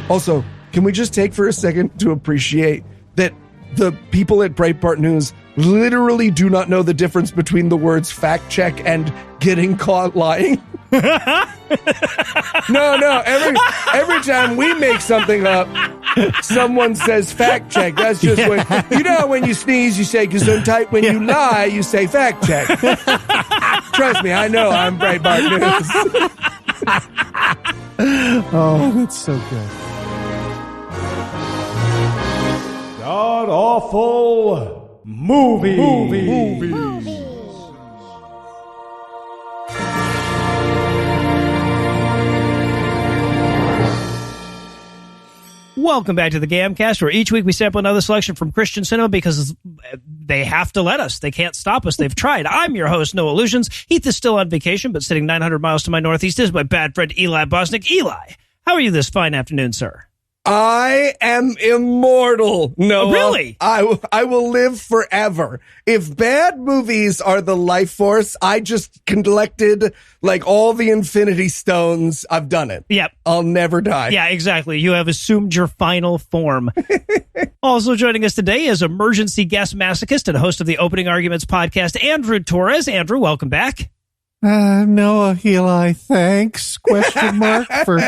Also, can we just take for a second to appreciate that the people at Breitbart News literally do not know the difference between the words fact check and getting caught lying? No. Every time we make something up, someone says fact check. That's just when you sneeze, you say gesundheit. When you lie, you say fact check. Trust me, I know I'm Breitbart News. Oh, that's so good. God awful movies. Welcome back to the GAMcast, where each week we sample another selection from Christian cinema because they have to let us. They can't stop us. They've tried. I'm your host, Noah Lugeons. Heath is still on vacation, but sitting 900 miles to my northeast is my bad friend Eli Bosnick. Eli, how are you this fine afternoon, sir? I am immortal, Noah. Oh, really? I will live forever. If bad movies are the life force, I just collected like all the Infinity Stones. I've done it. Yep. I'll never die. Yeah, exactly. You have assumed your final form. Also joining us today is emergency guest masochist and host of the Opening Arguments podcast, Andrew Torrez. Andrew, welcome back. Noah, Eli, thanks, question mark, for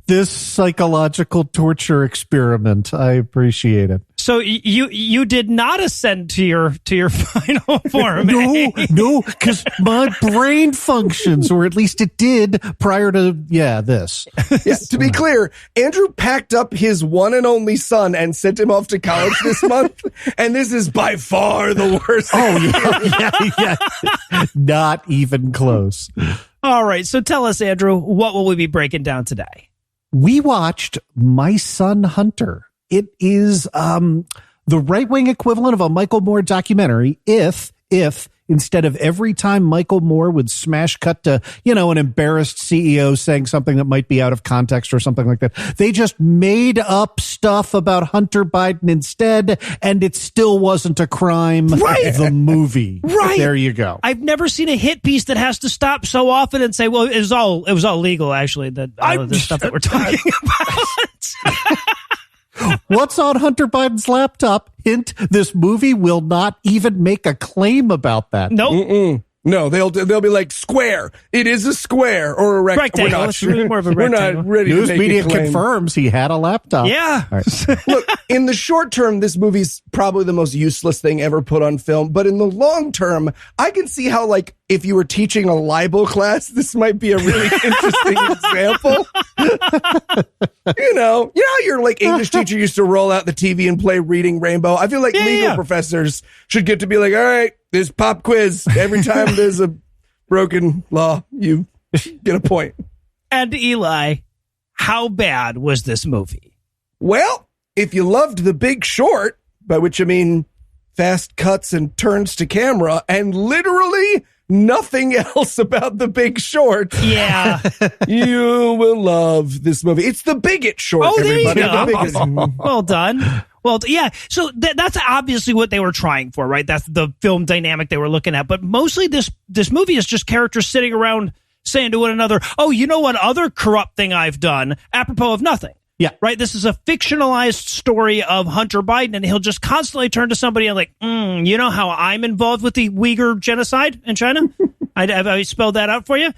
this psychological torture experiment. I appreciate it. So you did not ascend to your final form. No, because my brain functions, or at least it did prior to this. Yeah, to be clear, Andrew packed up his one and only son and sent him off to college this month, and this is by far the worst. Oh yeah, not even close. All right, so tell us, Andrew, what will we be breaking down today? We watched My Son Hunter. It is the right-wing equivalent of a Michael Moore documentary if instead of every time Michael Moore would smash cut to, an embarrassed CEO saying something that might be out of context or something like that, they just made up stuff about Hunter Biden instead, and it still wasn't a crime. Right. The movie. Right. There you go. I've never seen a hit piece that has to stop so often and say, well, it was all legal, actually, that all of this stuff that we're talking about. What's on Hunter Biden's laptop? Hint, this movie will not even make a claim about that. Nope. Mm-mm. No, they'll be like, square. It is a square or a rectangle. Rectangle. It's really more of a rectangle. We're not ready News to make media a claim. confirms he had a laptop. Yeah. All right. Look, in the short term, this movie's probably the most useless thing ever put on film. But in the long term, I can see how, like, if you were teaching a libel class, this might be a really interesting example. You know how your like English teacher used to roll out the TV and play Reading Rainbow? I feel like legal professors should get to be like, all right, there's pop quiz. Every time there's a broken law, you get a point. And Eli, how bad was this movie? Well, if you loved The Big Short, by which I mean fast cuts and turns to camera, and literally nothing else about The Big Short, yeah, you will love this movie. It's The Bigot Short, everybody. The well done. Well, yeah. So that's obviously what they were trying for, right? That's the film dynamic they were looking at. But mostly this movie is just characters sitting around saying to one another, oh, you know what other corrupt thing I've done, apropos of nothing. Yeah. Right. This is a fictionalized story of Hunter Biden, and he'll just constantly turn to somebody and like, you know how I'm involved with the Uyghur genocide in China? Have I spelled that out for you?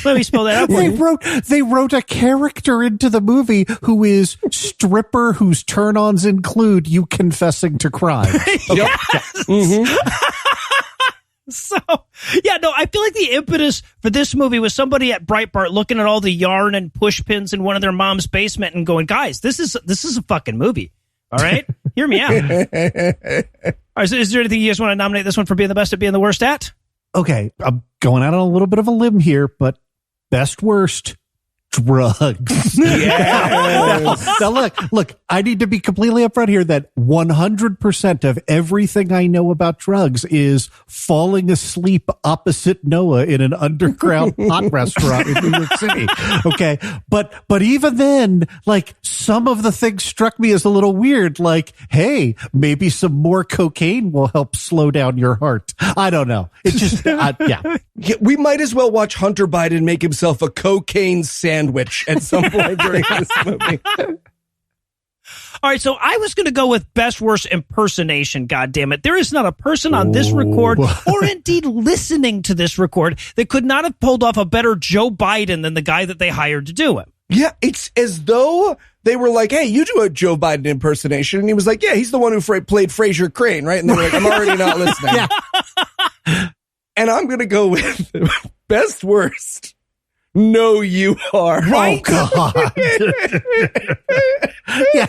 Let me spell that out for you. They wrote a character into the movie who is stripper whose turn-ons include you confessing to crime. Yes. So, yeah, no, I feel like the impetus for this movie was somebody at Breitbart looking at all the yarn and push pins in one of their mom's basement and going, guys, this is a fucking movie. All right? Hear me out. All right, so is there anything you guys want to nominate this one for being the best at being the worst at? Okay, I'm going out on a little bit of a limb here, but best worst, drugs. Yes. Now look, I need to be completely upfront here that 100% of everything I know about drugs is falling asleep opposite Noah in an underground hot restaurant in New York City. Okay. But even then, like, some of the things struck me as a little weird. Like, hey, maybe some more cocaine will help slow down your heart. I don't know. It's just, yeah. We might as well watch Hunter Biden make himself a cocaine sandwich at some point during this movie. All right, so I was going to go with best worst impersonation, goddammit. There is not a person on this record or indeed listening to this record that could not have pulled off a better Joe Biden than the guy that they hired to do it. Yeah, it's as though they were like, hey, you do a Joe Biden impersonation. And he was like, yeah, he's the one who played Fraser Crane, right? And they were like, I'm already not listening. Yeah. And I'm going to go with best worst. No, you are. Right? Oh, God. Yeah.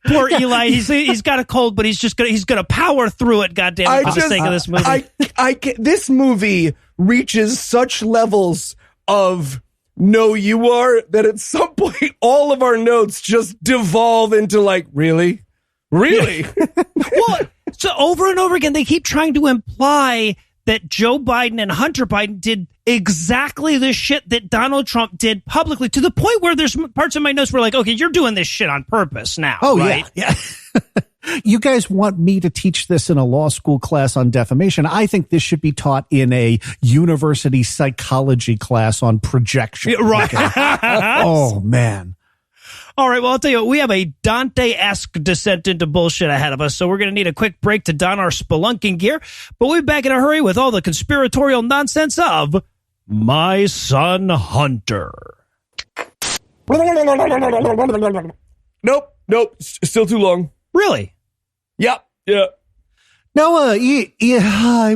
Poor Eli, he's got a cold, but he's gonna power through it. Goddamn, for the sake of this movie. This movie reaches such levels of no, you are that at some point all of our notes just devolve into like, really. Well, so over and over again, they keep trying to imply that Joe Biden and Hunter Biden did exactly the shit that Donald Trump did publicly, to the point where there's parts of my notes where like, okay, you're doing this shit on purpose now. Oh, right? yeah. You guys want me to teach this in a law school class on defamation? I think this should be taught in a university psychology class on projection. Right. Oh, man. All right, well, I'll tell you what, we have a Dante-esque descent into bullshit ahead of us, so we're going to need a quick break to don our spelunking gear, but we'll be back in a hurry with all the conspiratorial nonsense of My Son Hunter. Nope. Still too long. Really? Yeah. Noah,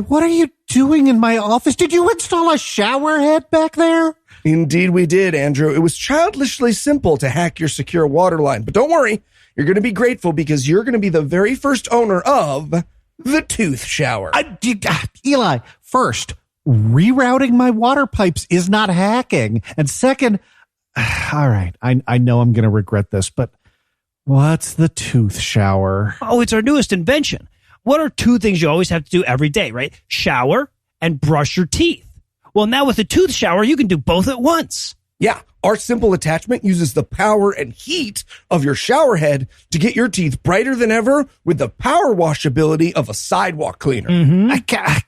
what are you doing in my office? Did you install a shower head back there? Indeed we did, Andrew. It was childishly simple to hack your secure water line. But don't worry, you're going to be grateful because you're going to be the very first owner of the tooth shower. Eli, first, rerouting my water pipes is not hacking. And second, all right, I know I'm going to regret this, but what's the tooth shower? Oh, it's our newest invention. What are two things you always have to do every day, right? Shower and brush your teeth. Well, now with the tooth shower, you can do both at once. Yeah, our simple attachment uses the power and heat of your shower head to get your teeth brighter than ever with the power wash ability of a sidewalk cleaner. Mm-hmm.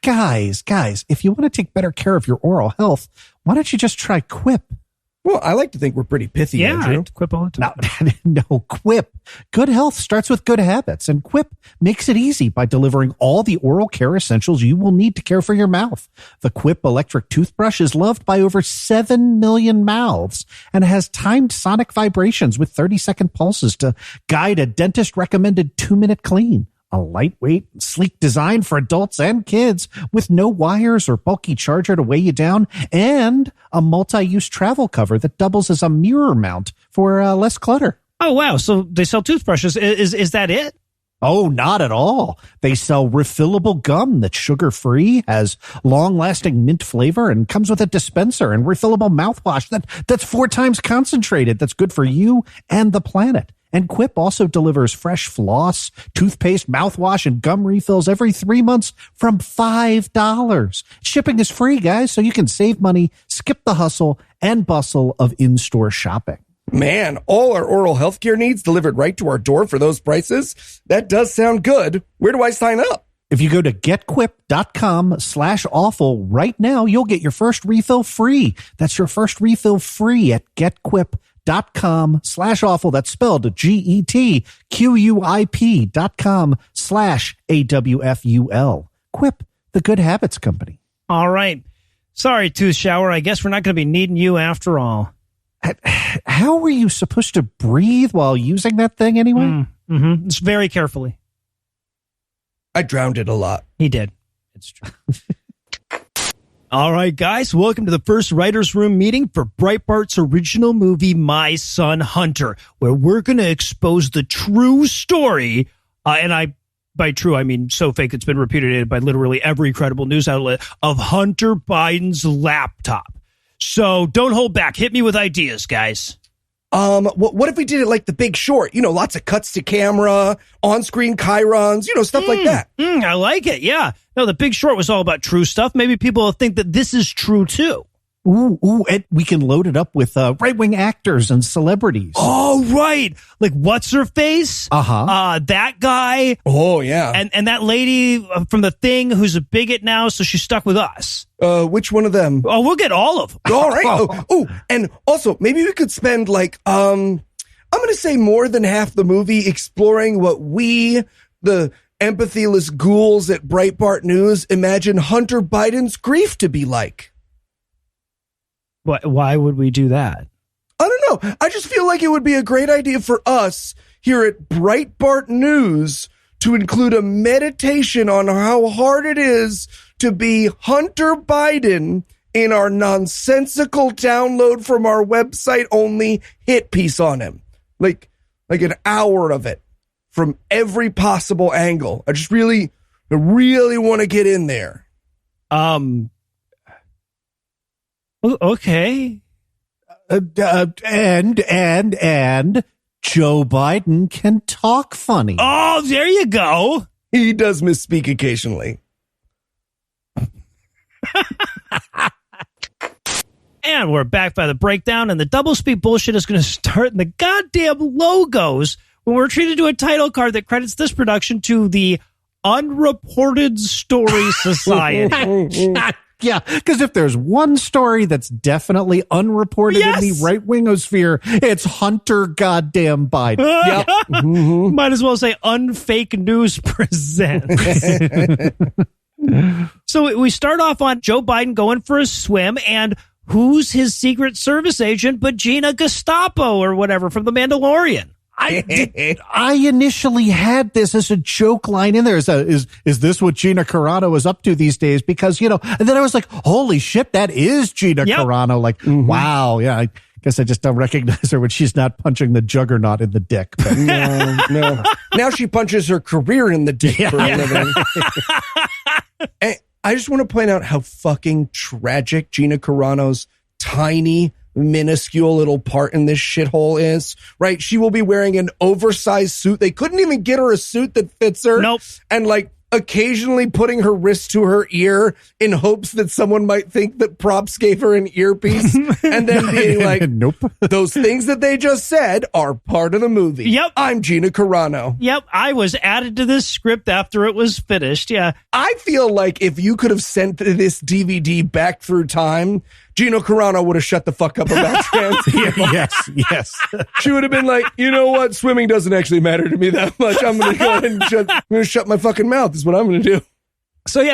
Guys, if you want to take better care of your oral health, why don't you just try Quip? Well, I like to think we're pretty pithy, Yeah, Andrew. I Quip all the time. No, Quip. Good health starts with good habits, and Quip makes it easy by delivering all the oral care essentials you will need to care for your mouth. The Quip electric toothbrush is loved by over 7 million mouths and has timed sonic vibrations with 30-second pulses to guide a dentist-recommended 2-minute clean. A lightweight, sleek design for adults and kids with no wires or bulky charger to weigh you down, and a multi-use travel cover that doubles as a mirror mount for less clutter. Oh, wow. So they sell toothbrushes. Is that it? Oh, not at all. They sell refillable gum that's sugar-free, has long-lasting mint flavor, and comes with a dispenser and refillable mouthwash that's 4 times concentrated. That's good for you and the planet. And Quip also delivers fresh floss, toothpaste, mouthwash, and gum refills every 3 months from $5. Shipping is free, guys, so you can save money, skip the hustle and bustle of in-store shopping. Man, all our oral health care needs delivered right to our door for those prices? That does sound good. Where do I sign up? If you go to getquip.com/awful right now, you'll get your first refill free. That's your first refill free at getquip.com/awful. That's spelled GETQUIP.com/AWFUL. Quip, the good habits company. All right. Sorry, tooth shower. I guess we're not going to be needing you after all. How were you supposed to breathe while using that thing anyway? It's very carefully. I drowned it a lot. He did. It's true. All right, guys, welcome to the first writer's room meeting for Breitbart's original movie, My Son Hunter, where we're going to expose the true story. By true, I mean so fake it's been repudiated by literally every credible news outlet of Hunter Biden's laptop. So don't hold back. Hit me with ideas, guys. What if we did it like The Big Short? You know, lots of cuts to camera, on-screen chyrons, stuff like that. I like it. Yeah. No, The Big Short was all about true stuff. Maybe people will think that this is true too. Ooh, and we can load it up with right-wing actors and celebrities. Oh, right. Like, what's her face? That guy. Oh, yeah. And that lady from The Thing who's a bigot now, so she's stuck with us. Which one of them? Oh, we'll get all of them. All right. Oh, and also, maybe we could spend like, I'm going to say more than half the movie exploring what we, the empathyless ghouls at Breitbart News, imagine Hunter Biden's grief to be like. Why would we do that? I don't know. I just feel like it would be a great idea for us here at Breitbart News to include a meditation on how hard it is to be Hunter Biden in our nonsensical download from our website only hit piece on him. Like an hour of it from every possible angle. I really want to get in there. Okay. And Joe Biden can talk funny. Oh, there you go. He does misspeak occasionally. And we're back by the breakdown, and the doublespeak bullshit is going to start in the goddamn logos when we're treated to a title card that credits this production to the Unreported Story Society. Yeah, because if there's one story that's definitely unreported in the right-wingosphere, it's Hunter goddamn Biden. Yep. Mm-hmm. Might as well say Unfake News presents. So we start off on Joe Biden going for a swim, and who's his Secret Service agent but Gina Gestapo or whatever from The Mandalorian? I initially had this as a joke line in there. Is this what Gina Carano is up to these days? Because, and then I was like, holy shit, that is Gina Carano. Like, wow. Yeah, I guess I just don't recognize her when she's not punching the juggernaut in the dick. But. No. Now she punches her career in the dick for a living. And I just want to point out how fucking tragic Gina Carano's tiny, minuscule little part in this shithole is, right? She will be wearing an oversized suit. They couldn't even get her a suit that fits her. Nope. And occasionally putting her wrist to her ear in hopes that someone might think that props gave her an earpiece, and then being like, nope. Those things that they just said are part of the movie. Yep. I'm Gina Carano. Yep. I was added to this script after it was finished. Yeah. I feel like if you could have sent this DVD back through time, Gina Carano would have shut the fuck up about trans people. Yes. She would have been like, you know what? Swimming doesn't actually matter to me that much. I'm going to go ahead and shut my fucking mouth is what I'm going to do. So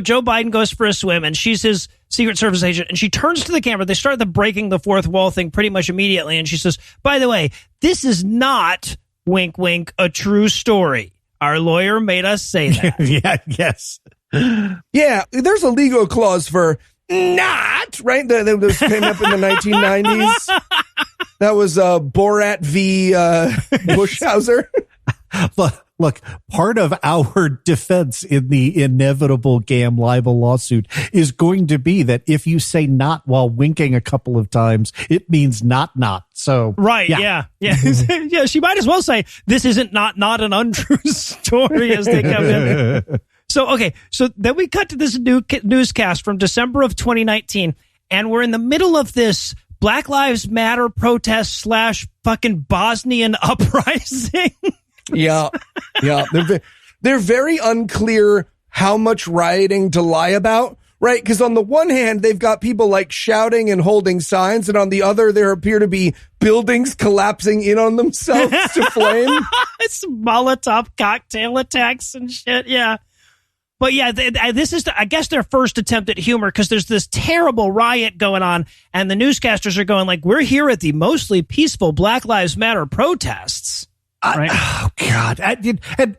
Joe Biden goes for a swim, and she's his Secret Service agent, and she turns to the camera. They start the breaking the fourth wall thing pretty much immediately, and she says, by the way, this is not, wink, wink, a true story. Our lawyer made us say that. Yes. Yeah, there's a legal clause for not, right? That came up in the 1990s. That was Borat v. Bushhauser. Look, part of our defense in the inevitable GAM libel lawsuit is going to be that if you say not while winking a couple of times, it means not. So right, yeah. Yeah, she might as well say this isn't not an untrue story as they come in. So then we cut to this new newscast from December of 2019, and we're in the middle of this Black Lives Matter protest / fucking Bosnian uprising. Yeah. They're very unclear how much rioting to lie about, right? Because on the one hand, they've got people shouting and holding signs, and on the other, there appear to be buildings collapsing in on themselves to flame. It's Molotov cocktail attacks and shit, yeah. But yeah, this is, I guess, their first attempt at humor, because there's this terrible riot going on, and the newscasters are going we're here at the mostly peaceful Black Lives Matter protests. Right? Oh God!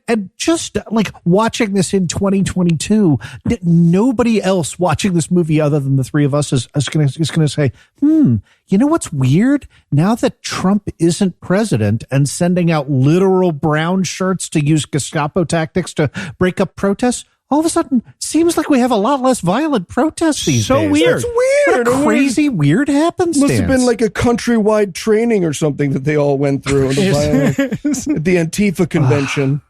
And just watching this in 2022, nobody else watching this movie other than the three of us is going to say, you know what's weird? Now that Trump isn't president and sending out literal brown shirts to use Gestapo tactics to break up protests, all of a sudden seems like we have a lot less violent protests these days. So weird. That's weird. What a crazy, weird happenstance. Must have been a countrywide training or something that they all went through at the Antifa convention.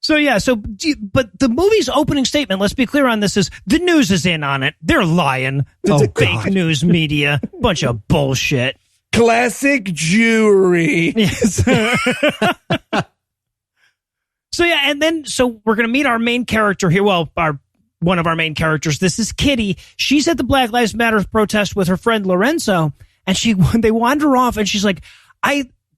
But the movie's opening statement, let's be clear on this, is the news is in on it. They're lying. It's fake news media. Bunch of bullshit. Classic Jewry. Yes. So we're going to meet our main character here. Well, one of our main characters. This is Kitty. She's at the Black Lives Matter protest with her friend Lorenzo, and they wander off, and she's like,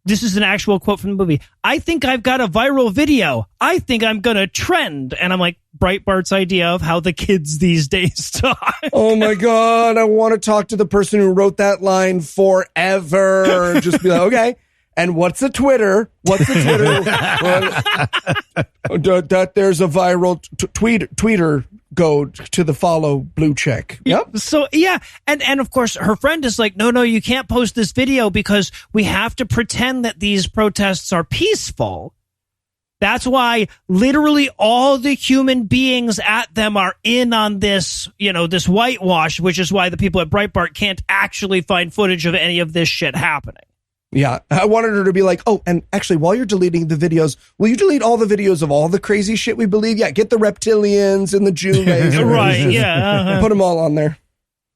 This is an actual quote from the movie. I think I've got a viral video. I think I'm going to trend. And I'm like, Breitbart's idea of how the kids these days talk. Oh my God. I want to talk to the person who wrote that line forever. Just be like, okay. And what's a Twitter? What's a Twitter? That there's a viral tweeter. Go to the follow blue check. Yep. So, yeah. And of course, her friend is like, no, you can't post this video because we have to pretend that these protests are peaceful. That's why literally all the human beings at them are in on this, this whitewash, which is why the people at Breitbart can't actually find footage of any of this shit happening. Yeah, I wanted her to be like, oh, and actually, while you're deleting the videos, will you delete all the videos of all the crazy shit we believe? Yeah, get the reptilians and the Jew lasers. Right, yeah. Put them all on there.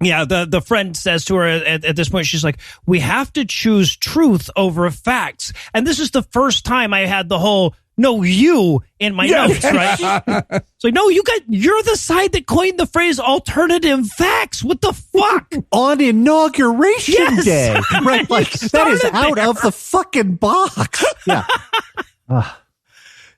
Yeah, the friend says to her at this point, she's like, we have to choose truth over facts. And this is the first time I had the whole, no, you in my notes, right? It's like, no, you're the side that coined the phrase alternative facts. What the fuck? On Inauguration Day. Right? Like, that is out there. of the fucking box. Yeah.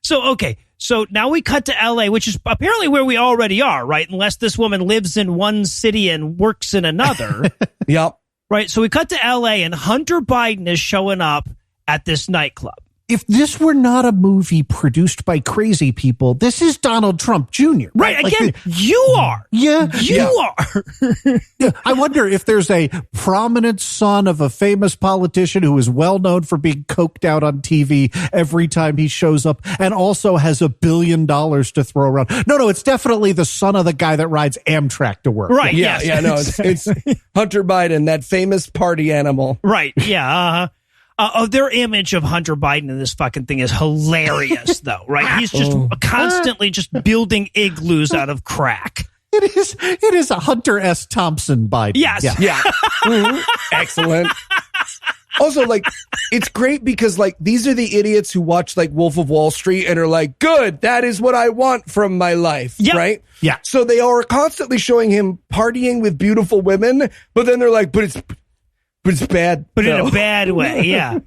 So, okay. So now we cut to LA, which is apparently where we already are, right? Unless this woman lives in one city and works in another. Yep. Right. So we cut to LA and Hunter Biden is showing up at this nightclub. If this were not a movie produced by crazy people, this is Donald Trump Jr. Right. Like again, you are. Yeah. You are. I wonder if there's a prominent son of a famous politician who is well known for being coked out on TV every time he shows up and also has $1 billion to throw around. No, it's definitely the son of the guy that rides Amtrak to work. Right. Yeah. Yes. Yeah. No, it's Hunter Biden, that famous party animal. Right. Yeah. Their image of Hunter Biden in this fucking thing is hilarious, though, right? He's just constantly just building igloos out of crack. It is a Hunter S. Thompson Biden. Yes. Yeah. Mm-hmm. Excellent. Also, like, it's great because, like, these are the idiots who watch, like, Wolf of Wall Street and are like, good, that is what I want from my life, right? Yeah. So they are constantly showing him partying with beautiful women, but then they're like, but it's bad. But in a bad way, yeah.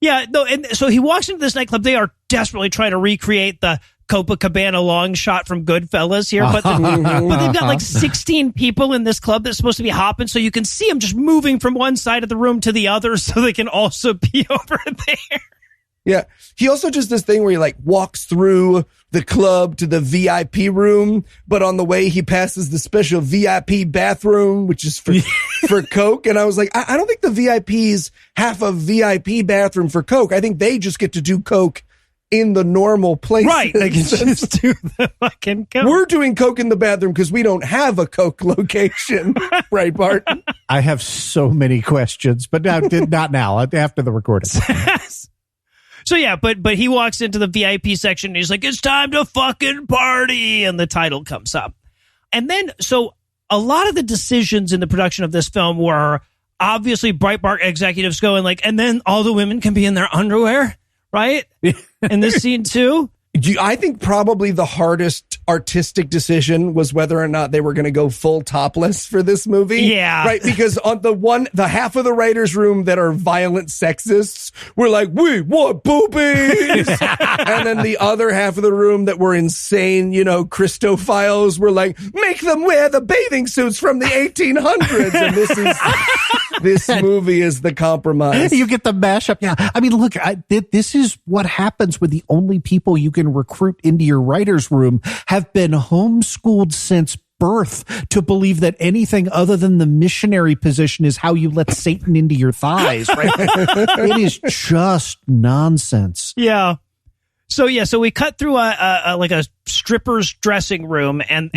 Yeah, no, and so he walks into this nightclub. They are desperately trying to recreate the Copacabana long shot from Goodfellas here, but they've got like 16 people in this club that's supposed to be hopping, so you can see them just moving from one side of the room to the other so they can also be over there. Yeah. He also does this thing where he like walks through the club to the VIP room, but on the way he passes the special VIP bathroom, which is for Coke. And I was like, I don't think the VIPs have a VIP bathroom for Coke. I think they just get to do Coke in the normal place. Right. They can just do the fucking Coke. We're doing Coke in the bathroom because we don't have a Coke location. Right, Bart? I have so many questions, but not now, after the recording. So yeah, but he walks into the VIP section and he's like, it's time to fucking party. And the title comes up. And then, so a lot of the decisions in the production of this film were obviously Breitbart executives going like, and then all the women can be in their underwear, right? In this scene too. I think probably the hardest artistic decision was whether or not they were going to go full topless for this movie. Yeah. Right. Because on the half of the writers' room that are violent sexists were like, we want boobies. And then the other half of the room that were insane, Christophiles were like, make them wear the bathing suits from the 1800s. And this movie is the compromise. You get the mashup. Yeah. I mean, look, this is what happens when the only people you can recruit into your writer's room have been homeschooled since birth to believe that anything other than the missionary position is how you let Satan into your thighs, right? It is just nonsense. Yeah. So we cut through a stripper's dressing room and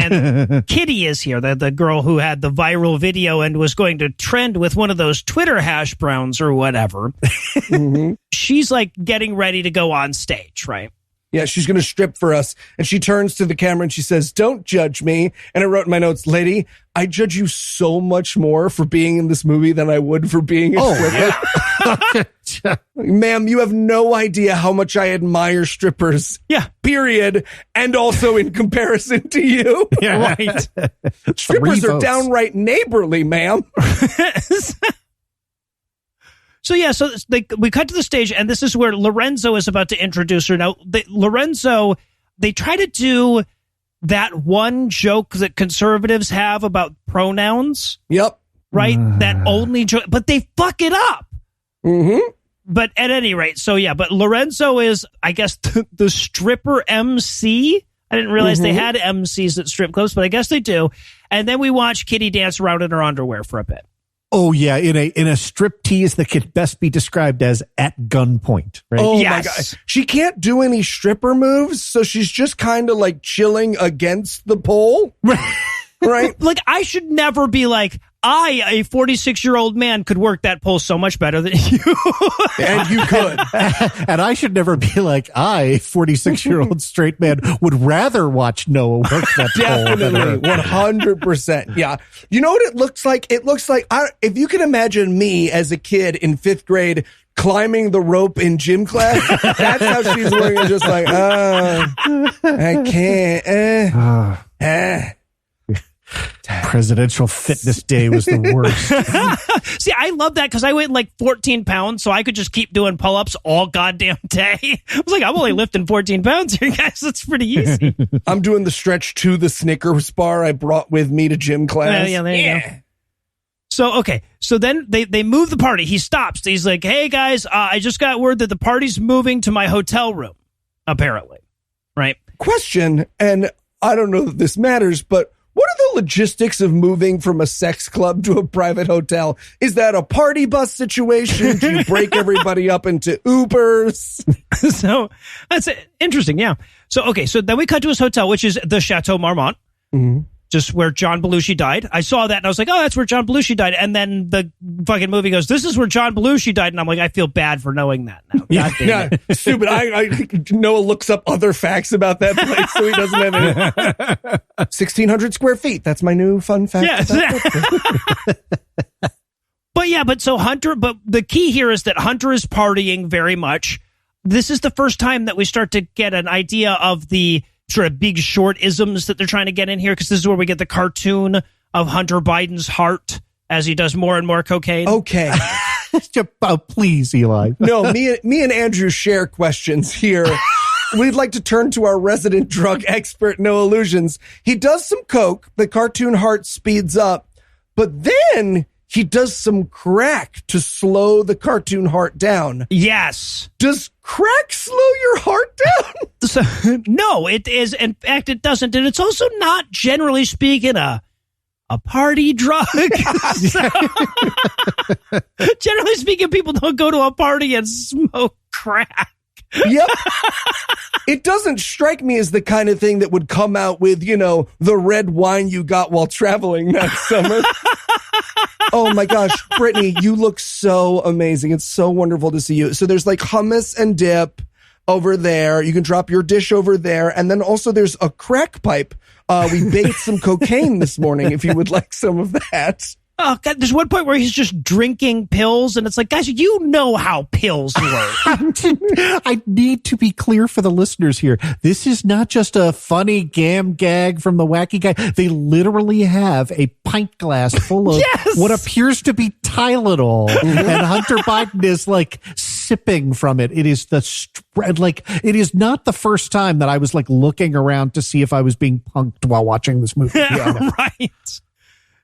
Kitty is here, the girl who had the viral video and was going to trend with one of those Twitter hash browns or whatever. Mm-hmm. She's like getting ready to go on stage, right? Yeah, she's going to strip for us. And she turns to the camera and she says, don't judge me. And I wrote in my notes, lady, I judge you so much more for being in this movie than I would for being a stripper. Yeah. Ma'am, you have no idea how much I admire strippers. Yeah. Period. And also in comparison to you. Yeah. Right. Strippers are downright neighborly, ma'am. So we cut to the stage, and this is where Lorenzo is about to introduce her. Now, Lorenzo, they try to do that one joke that conservatives have about pronouns. Yep. Right? That only joke, but they fuck it up. Mm-hmm. But at any rate, but Lorenzo is, I guess, the stripper MC. I didn't realize they had MCs at strip clubs, but I guess they do. And then we watch Kitty dance around in her underwear for a bit. Oh yeah, in a striptease that could best be described as at gunpoint. Right? Oh yes. my God. She can't do any stripper moves, so she's just kind of like chilling against the pole. Right? Like, I should never be like, a 46-year-old man, could work that pole so much better than you. And you could. And I should never be like, a 46-year-old straight man, would rather watch Noah work that pole. Definitely. 100%. Yeah. You know what it looks like? It looks like, if you can imagine me as a kid in 5th grade climbing the rope in gym class, that's how she's looking, just like, I can't. Presidential Fitness Day was the worst. See, I love that because I weighed like 14 pounds, so I could just keep doing pull-ups all goddamn day. I was like, I'm only lifting 14 pounds here, guys. That's pretty easy. I'm doing the stretch to the Snickers bar I brought with me to gym class. Yeah, there you go. So, okay. So then they move the party. He stops. He's like, hey, guys, I just got word that the party's moving to my hotel room, apparently. Right? Question, and I don't know that this matters, but what are the logistics of moving from a sex club to a private hotel? Is that a party bus situation? Do you break everybody up into Ubers? So that's interesting. Yeah. So, okay. So then we cut to his hotel, which is the Chateau Marmont, just where John Belushi died. I saw that and I was like, oh, that's where John Belushi died. And then the fucking movie goes, this is where John Belushi died. And I'm like, I feel bad for knowing that now. Yeah, stupid. Noah looks up other facts about that place, so he doesn't have any. 1,600 square feet. That's my new fun fact. Yes. But the key here is that Hunter is partying very much. This is the first time that we start to get an idea of the sort of Big Short isms that they're trying to get in here, because this is where we get the cartoon of Hunter Biden's heart as he does more and more cocaine. Okay. Please, Eli. No, me and Andrew share questions here. We'd like to turn to our resident drug expert, Noah Lugeons. He does some coke, the cartoon heart speeds up, but then he does some crack to slow the cartoon heart down. Yes. Does crack slow your heart down? So, no, it is. In fact, it doesn't. And it's also not, generally speaking, a party drug. Generally speaking, people don't go to a party and smoke crack. Yep. It doesn't strike me as the kind of thing that would come out with, the red wine you got while traveling that summer. Oh my gosh, Brittany, you look so amazing. It's so wonderful to see you. So there's like hummus and dip over there. You can drop your dish over there. And then also there's a crack pipe. We baked some cocaine this morning if you would like some of that. Oh, God, there's one point where he's just drinking pills, and it's like, guys, you know how pills work. I need to be clear for the listeners here. This is not just a funny GAM gag from the wacky guy. They literally have a pint glass full of what appears to be Tylenol, and Hunter Biden is like sipping from it. It is it is not the first time that I was like looking around to see if I was being punked while watching this movie. Right.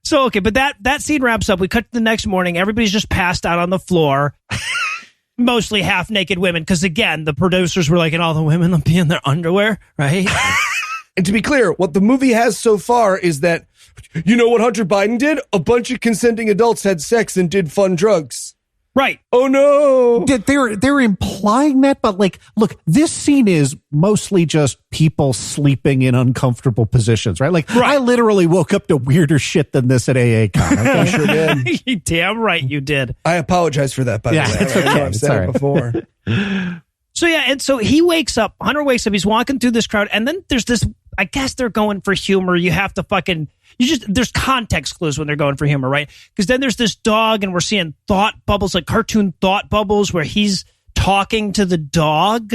So, okay, but that scene wraps up. We cut to the next morning. Everybody's just passed out on the floor. Mostly half-naked women, because, again, the producers were like, and all the women will be in their underwear, right? And to be clear, what the movie has so far is that, you know what Hunter Biden did? A bunch of consenting adults had sex and did fun drugs. Right. Oh, no. They're implying that, but like, look, this scene is mostly just people sleeping in uncomfortable positions, right? Like, I literally woke up to weirder shit than this at AACon. Okay? I sure did. You damn right you did. I apologize for that, by the way. That's okay. I've said it before. So, yeah, and so he wakes up, Hunter wakes up, he's walking through this crowd, and then there's this, I guess they're going for humor. You have to there's context clues when they're going for humor, right? Because then there's this dog, and we're seeing thought bubbles, like cartoon thought bubbles, where he's talking to the dog.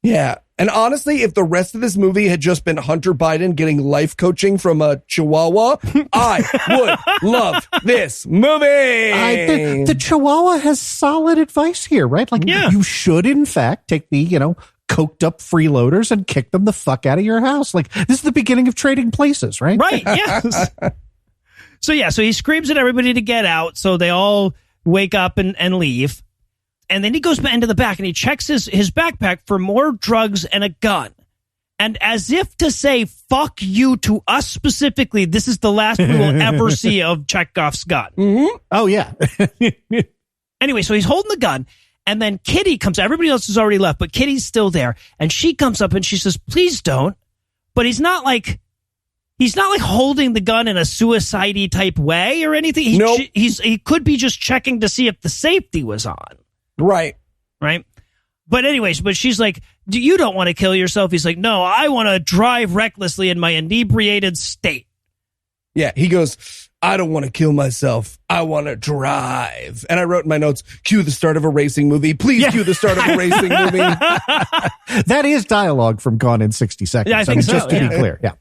Yeah. And honestly, if the rest of this movie had just been Hunter Biden getting life coaching from a chihuahua, I would love this movie. The chihuahua has solid advice here, right? Like, you should, in fact, take the, coked up freeloaders and kick them the fuck out of your house. Like, this is the beginning of Trading Places, right? Right, yes. So he screams at everybody to get out, so they all wake up and leave. And then he goes into the back and he checks his backpack for more drugs and a gun. And as if to say, fuck you to us specifically, this is the last we will ever see of Chekhov's gun. Mm-hmm. Oh, yeah. Anyway, so he's holding the gun. And then Kitty comes. Everybody else has already left, but Kitty's still there. And she comes up and she says, please don't. But he's not like holding the gun in a suicide-y type way or anything. He could be just checking to see if the safety was on. Right. But anyways, she's like, you don't want to kill yourself. He's like, no, I want to drive recklessly in my inebriated state. Yeah, he goes, I don't want to kill myself. I want to drive. And I wrote in my notes, cue the start of a racing movie. Please cue the start of a racing movie. That is dialogue from Gone in 60 Seconds. Yeah, I think so. Just to be clear, yeah.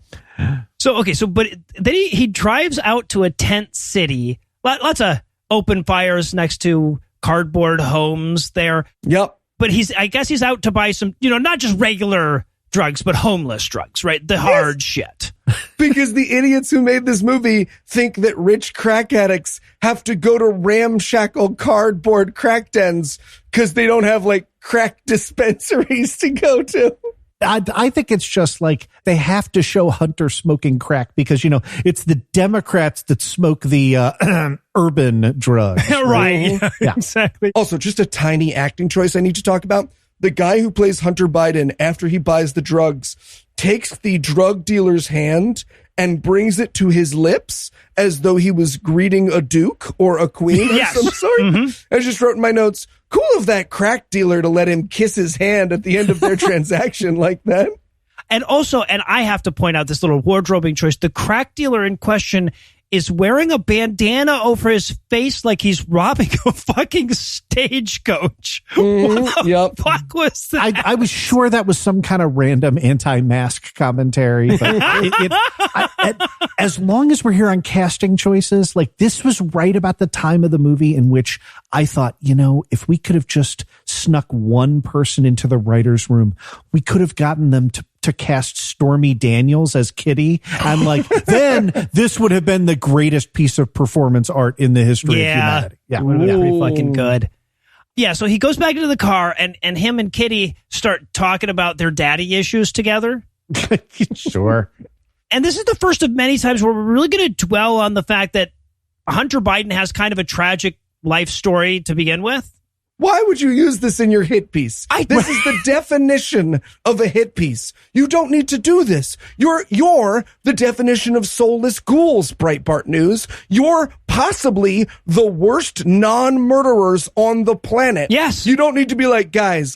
But then he drives out to a tent city. Lots of open fires next to cardboard homes there. Yep. But I guess he's out to buy some, not just regular drugs, but homeless drugs, right? The hard shit. Because the idiots who made this movie think that rich crack addicts have to go to ramshackle cardboard crack dens because they don't have like crack dispensaries to go to. I think it's just like they have to show Hunter smoking crack because, it's the Democrats that smoke the urban drugs. Right. Yeah. Exactly. Also, just a tiny acting choice I need to talk about. The guy who plays Hunter Biden, after he buys the drugs, takes the drug dealer's hand and brings it to his lips as though he was greeting a duke or a queen of some sort. Mm-hmm. I just wrote in my notes, cool of that crack dealer to let him kiss his hand at the end of their transaction like that. And also, and I have to point out this little wardrobing choice, the crack dealer in question is wearing a bandana over his face like he's robbing a fucking stagecoach. What the fuck was that? I was sure that was some kind of random anti-mask commentary. But as long as we're here on casting choices, like this was right about the time of the movie in which I thought, if we could have just snuck one person into the writer's room, we could have gotten them to cast Stormy Daniels as Kitty. And then this would have been the greatest piece of performance art in the history of humanity. Yeah. Pretty fucking good. Yeah. So he goes back into the car and him and Kitty start talking about their daddy issues together. Sure. And this is the first of many times where we're really going to dwell on the fact that Hunter Biden has kind of a tragic life story to begin with. Why would you use this in your hit piece? This is the definition of a hit piece. You don't need to do this. You're the definition of soulless ghouls, Breitbart News. You're possibly the worst non-murderers on the planet. Yes. You don't need to be like, guys,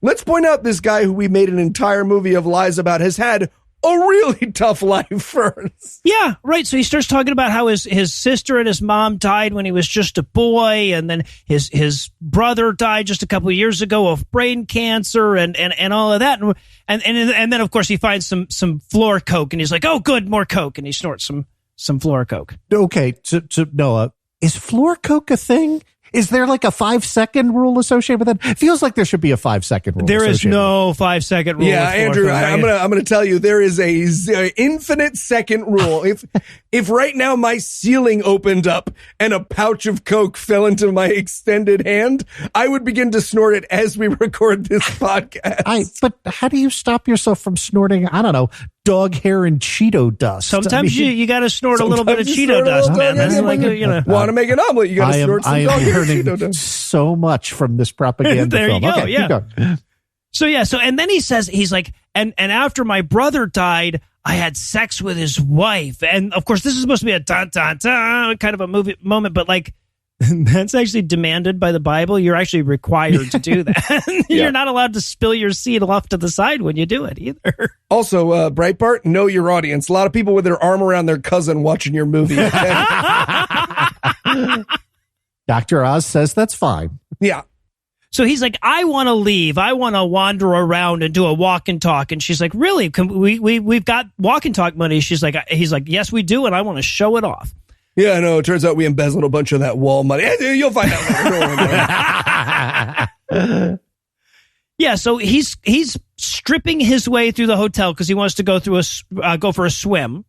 let's point out this guy who we made an entire movie of lies about has had a really tough life first. Yeah, right. So he starts talking about how his sister and his mom died when he was just a boy, and then his brother died just a couple of years ago of brain cancer and all of that. And then of course he finds some floor coke and he's like, oh good, more coke, and he snorts some floor coke. Okay, so Noah, is floor coke a thing? Is there like a 5-second rule associated with that? It feels like there should be a 5-second rule. There is no 5-second rule. Yeah, Andrew, I'm gonna tell you there is a infinite second rule. If right now my ceiling opened up and a pouch of Coke fell into my extended hand, I would begin to snort it as we record this podcast. But how do you stop yourself from snorting? I don't know. Dog hair and Cheeto dust. Sometimes you got to snort a little bit of Cheeto dust, man. That's like want to make an omelet? You got to snort some dog hair and Cheeto dust. So much from this propaganda there film. You go. Okay, yeah. So and then he says he's like, and after my brother died, I had sex with his wife, and of course this is supposed to be a dun dun dun kind of a movie moment, but like. That's actually demanded by the Bible. You're actually required to do that. You're not allowed to spill your seed off to the side when you do it either. Also, Breitbart, know your audience. A lot of people with their arm around their cousin watching your movie. Okay? Dr. Oz says that's fine. Yeah. So he's like, I want to leave. I want to wander around and do a walk and talk. And she's like, really? We've got walk and talk money. He's like, yes, we do. And I want to show it off. Yeah, no, it turns out we embezzled a bunch of that wall money. You'll find out later. Yeah, so he's stripping his way through the hotel because he wants to go for a swim.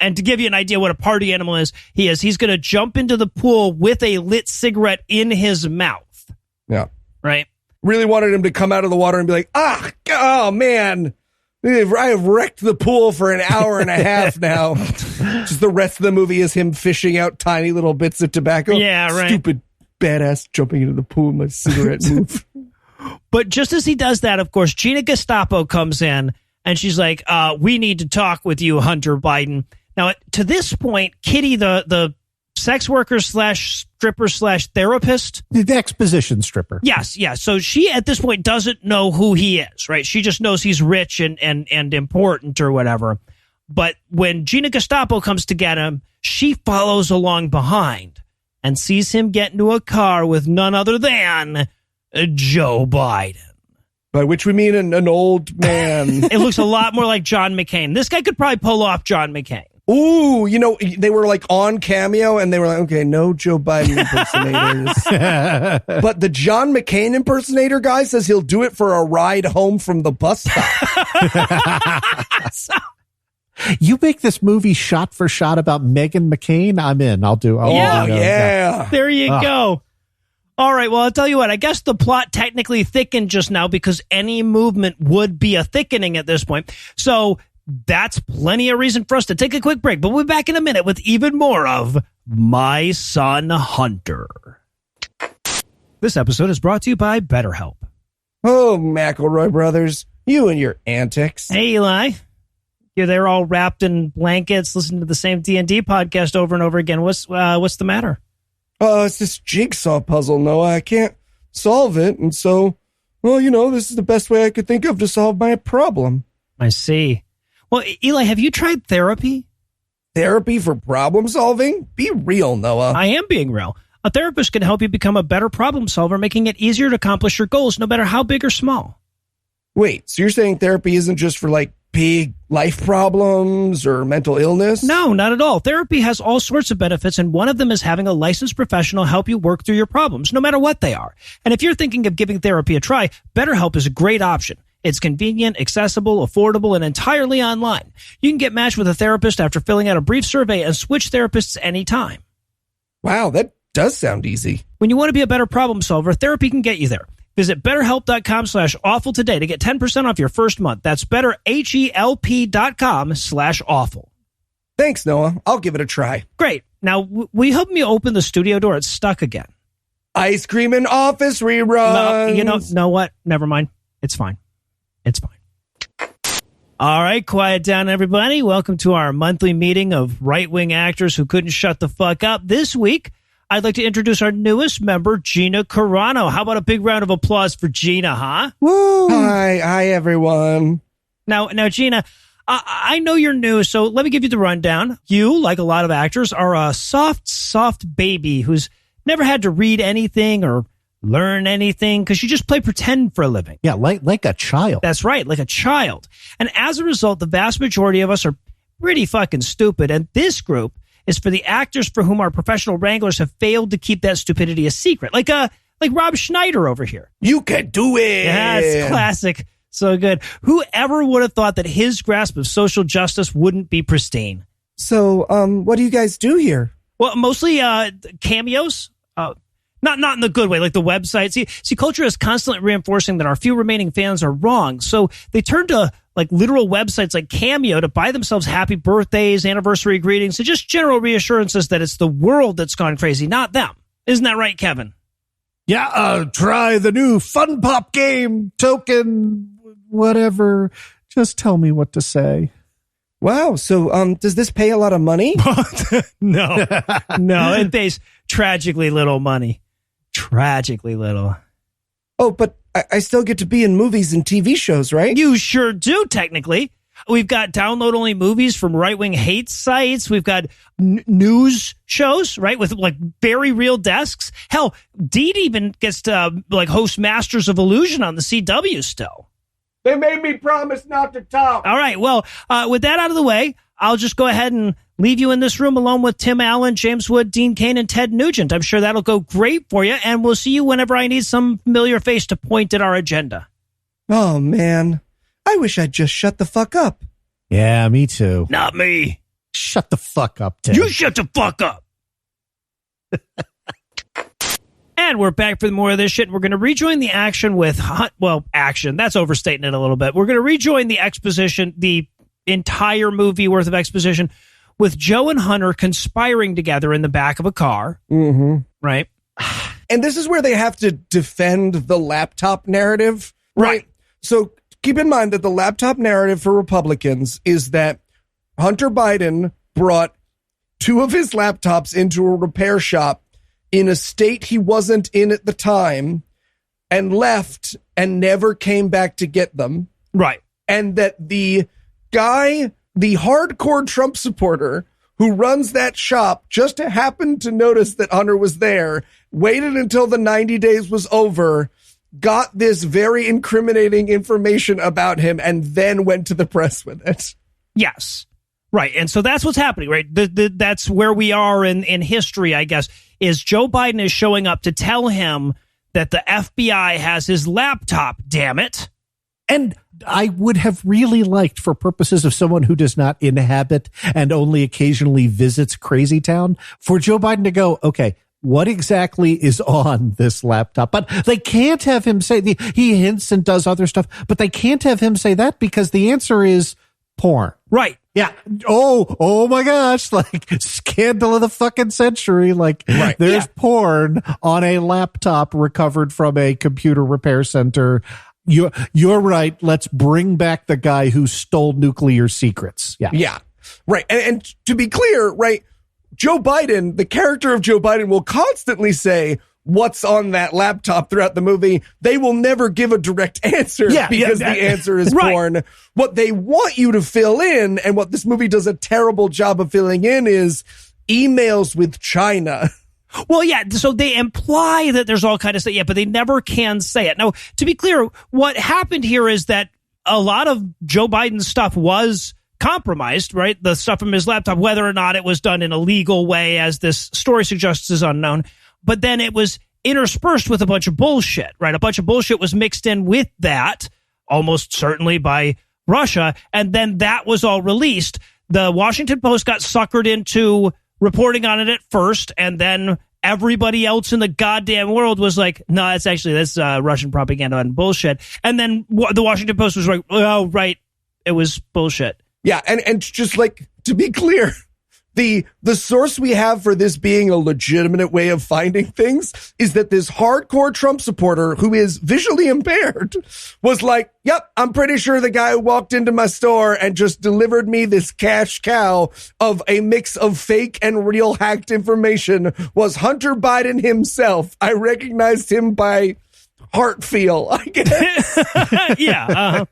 And to give you an idea what a party animal is, he's going to jump into the pool with a lit cigarette in his mouth. Yeah. Right? Really wanted him to come out of the water and be like, oh, man, I've wrecked the pool for an hour and a half now. Just the rest of the movie is him fishing out tiny little bits of tobacco. Yeah, right. Stupid badass jumping into the pool with my cigarette move. But just as he does that, of course, Gina Gestapo comes in and she's like, we need to talk with you, Hunter Biden. Now, to this point, Kitty, the sex worker / stripper / therapist. The exposition stripper. Yes, yeah. So she, at this point, doesn't know who he is, right? She just knows he's rich and important or whatever. But when Gina Gestapo comes to get him, she follows along behind and sees him get into a car with none other than Joe Biden. By which we mean an old man. It looks a lot more like John McCain. This guy could probably pull off John McCain. Ooh, they were like on Cameo and they were like, okay, no Joe Biden impersonators. But the John McCain impersonator guy says he'll do it for a ride home from the bus stop. You make this movie shot for shot about Meghan McCain, I'm in. I'll do it. Yeah. There you go. All right, well, I'll tell you what. I guess the plot technically thickened just now because any movement would be a thickening at this point. So that's plenty of reason for us to take a quick break. But we'll be back in a minute with even more of My Son Hunter. This episode is brought to you by BetterHelp. Oh, McElroy brothers, you and your antics. Hey, Eli. You're there all wrapped in blankets, listening to the same D&D podcast over and over again. What's the matter? It's this jigsaw puzzle, Noah. I can't solve it. And so, this is the best way I could think of to solve my problem. I see. Well, Eli, have you tried therapy? Therapy for problem solving? Be real, Noah. I am being real. A therapist can help you become a better problem solver, making it easier to accomplish your goals, no matter how big or small. Wait, so you're saying therapy isn't just for big life problems or mental illness? No, not at all. Therapy has all sorts of benefits, and one of them is having a licensed professional help you work through your problems, no matter what they are. And if you're thinking of giving therapy a try, BetterHelp is a great option. It's convenient, accessible, affordable, and entirely online. You can get matched with a therapist after filling out a brief survey and switch therapists anytime. Wow, that does sound easy. When you want to be a better problem solver, therapy can get you there. Visit BetterHelp.com/awful today to get 10% off your first month. That's BetterHelp.com/awful. Thanks, Noah. I'll give it a try. Great. Now, will you help me open the studio door? It's stuck again. Ice cream and office reruns. Know what? Never mind. It's fine. It's fine. All right, quiet down, everybody. Welcome to our monthly meeting of right-wing actors who couldn't shut the fuck up. This week, I'd like to introduce our newest member, Gina Carano. How about a big round of applause for Gina, huh? Woo! Hi, everyone. Now, Gina, I know you're new, so let me give you the rundown. You, like a lot of actors, are a soft baby who's never had to read anything or learn anything because you just play pretend for a living. Yeah, like a child. That's right, like a child. And as a result, the vast majority of us are pretty fucking stupid. And this group is for the actors for whom our professional wranglers have failed to keep that stupidity a secret. Like Rob Schneider over here. You can do it. Yeah, it's classic. So good. Whoever would have thought that his grasp of social justice wouldn't be pristine? So, what do you guys do here? Well, mostly cameos. Not in the good way, like the website. See, culture is constantly reinforcing that our few remaining fans are wrong. So they turn to literal websites like Cameo to buy themselves happy birthdays, anniversary greetings, and just general reassurances that it's the world that's gone crazy, not them. Isn't that right, Kevin? Yeah, try the new Fun Pop game, token, whatever. Just tell me what to say. Wow. So, does this pay a lot of money? No, it pays tragically little money. Tragically little. Oh, but I still get to be in movies and TV shows, right? You sure do, technically. We've got download-only movies from right-wing hate sites. We've got news shows, right, with like very real desks. Hell, Deed even gets to like host Masters of Illusion on the CW still. They made me promise not to talk. All right, well, with that out of the way, I'll just go ahead and leave you in this room alone with Tim Allen, James Wood, Dean Cain, and Ted Nugent. I'm sure that'll go great for you, and we'll see you whenever I need some familiar face to point at our agenda. Oh, man. I wish I'd just shut the fuck up. Yeah, me too. Not me. Shut the fuck up, Ted. You shut the fuck up. And we're back for more of this shit. We're going to rejoin the action with, action. That's overstating it a little bit. We're going to rejoin the exposition, the entire movie worth of exposition, with Joe and Hunter conspiring together in the back of a car. Mm-hmm. Right? And this is where they have to defend the laptop narrative. Right. So keep in mind that the laptop narrative for Republicans is that Hunter Biden brought 2 of his laptops into a repair shop in a state he wasn't in at the time and left and never came back to get them. Right. And that the guy, the hardcore Trump supporter who runs that shop, just happened to notice that Hunter was there, waited until the 90 days was over, got this very incriminating information about him, and then went to the press with it. Yes. Right. And so that's what's happening, right? That's where we are in history, I guess, is Joe Biden is showing up to tell him that the FBI has his laptop, damn it. And I would have really liked, for purposes of someone who does not inhabit and only occasionally visits Crazy Town, for Joe Biden to go, okay, what exactly is on this laptop? But they can't have him say, he hints and does other stuff, but they can't have him say that because the answer is porn. Right. Yeah. Oh my gosh. Like, scandal of the fucking century. Like, there's porn on a laptop recovered from a computer repair center. You're right. Let's bring back the guy who stole nuclear secrets. Yeah. Yeah. Right. And to be clear, right, Joe Biden, the character of Joe Biden, will constantly say what's on that laptop throughout the movie. They will never give a direct answer because the answer is porn. What they want you to fill in, and what this movie does a terrible job of filling in, is emails with China. Well, yeah, so they imply that there's all kind of stuff, but they never can say it. Now, to be clear, what happened here is that a lot of Joe Biden's stuff was compromised, right? The stuff from his laptop, whether or not it was done in a legal way, as this story suggests, is unknown. But then it was interspersed with a bunch of bullshit, right? A bunch of bullshit was mixed in with that, almost certainly by Russia. And then that was all released. The Washington Post got suckered into reporting on it at first, and then everybody else in the goddamn world was like, no, that's Russian propaganda and bullshit. And then the Washington Post was like, oh, right, it was bullshit. Yeah, and just like, to be clear, the source we have for this being a legitimate way of finding things is that this hardcore Trump supporter who is visually impaired was like, yep, I'm pretty sure the guy who walked into my store and just delivered me this cash cow of a mix of fake and real hacked information was Hunter Biden himself. I recognized him by heart feel, I guess. Yeah.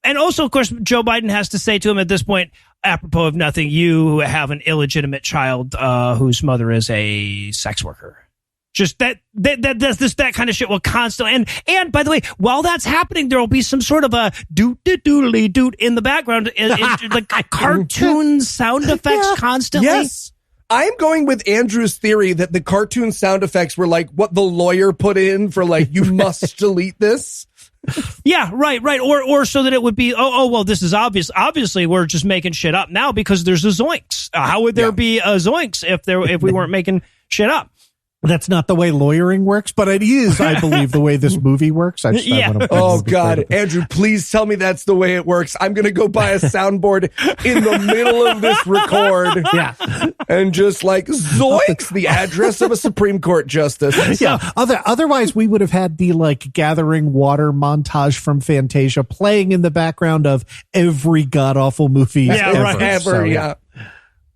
And also, of course, Joe Biden has to say to him at this point, apropos of nothing, you have an illegitimate child whose mother is a sex worker. Just that kind of shit will constantly. And by the way, while that's happening, there will be some sort of a doodly doot in the background, like cartoon sound effects constantly. Yes. I'm going with Andrew's theory that the cartoon sound effects were like what the lawyer put in for, like, you must delete this. Yeah, right. Or so that it would be, well, this is obvious. Obviously, we're just making shit up now because there's a zoinks. How would there be a zoinks if we weren't making shit up? That's not the way lawyering works, but it is, I believe, the way this movie works. Oh, God. Andrew, please tell me that's the way it works. I'm going to go buy a soundboard in the middle of this record. Yeah. And just like, zoinks, the address of a Supreme Court justice. Yeah. Otherwise, we would have had the, like, gathering water montage from Fantasia playing in the background of every god-awful movie ever. Yeah.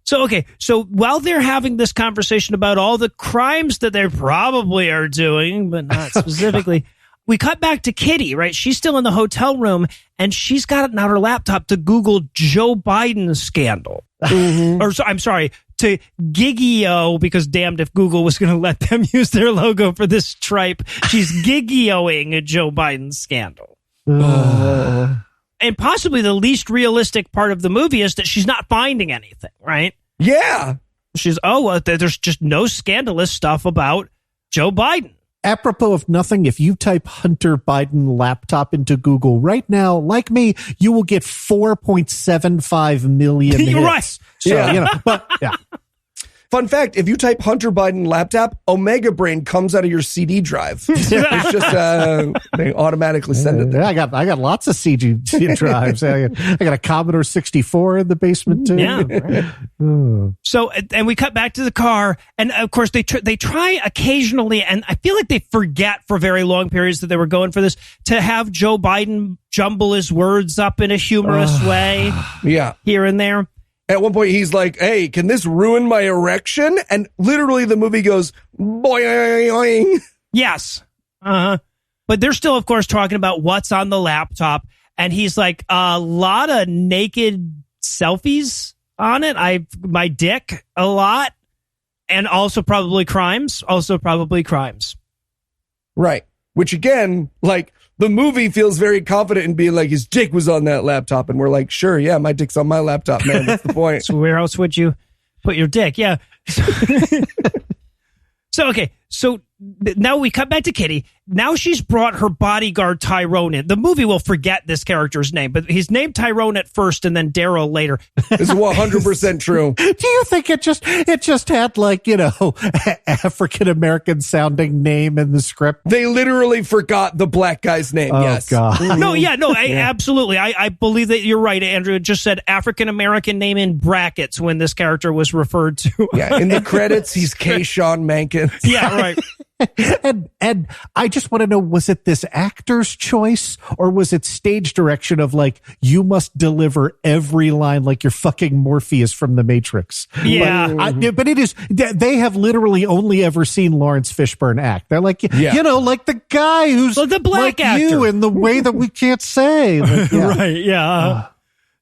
So while they're having this conversation about all the crimes that they probably are doing, but not specifically, we cut back to Kitty, right? She's still in the hotel room, and she's got out her laptop to Google Joe Biden's scandal. I'm sorry, to Gigio, because damned if Google was going to let them use their logo for this tripe. She's Gigioing a Joe Biden scandal. And possibly the least realistic part of the movie is that she's not finding anything, right? Yeah. She's, there's just no scandalous stuff about Joe Biden. Apropos of nothing, if you type Hunter Biden laptop into Google right now, like me, you will get 4.75 million hits. Right. So, Yeah. But yeah. Fun fact, if you type Hunter Biden laptop, Omega Brain comes out of your CD drive. It's just, they automatically send it there. I got lots of CG drives. I got a Commodore 64 in the basement too. Yeah. Right. So, and we cut back to the car, and of course they try occasionally, and I feel like they forget for very long periods that they were going for this, to have Joe Biden jumble his words up in a humorous way. Yeah. Here and there. At one point, he's like, hey, can this ruin my erection? And literally the movie goes, boing. Yes. But they're still, of course, talking about what's on the laptop. And he's like, a lot of naked selfies on it. My dick a lot. And also probably crimes. Right. Which again, like, the movie feels very confident in being like, his dick was on that laptop. And we're like, sure, yeah, my dick's on my laptop, man. That's the point. So where else would you put your dick? Yeah. So now we cut back to Kitty. Now she's brought her bodyguard Tyrone in. The movie will forget this character's name, but he's named Tyrone at first and then Daryl later. It's 100% true. Do you think it just had like, African American sounding name in the script? They literally forgot the black guy's name. Oh, yes. God. Absolutely. I believe that you're right, Andrew. It just said African American name in brackets when this character was referred to. Yeah. In the credits, he's K-Shawn Mencken. Yeah, right. And I just want to know, was it this actor's choice or was it stage direction of like, you must deliver every line like you're fucking Morpheus from the Matrix? Yeah. But it is, they have literally only ever seen Lawrence Fishburne act. They're like, like the guy who's the black like actor. you in the way that we can't say. Like, Right. Yeah.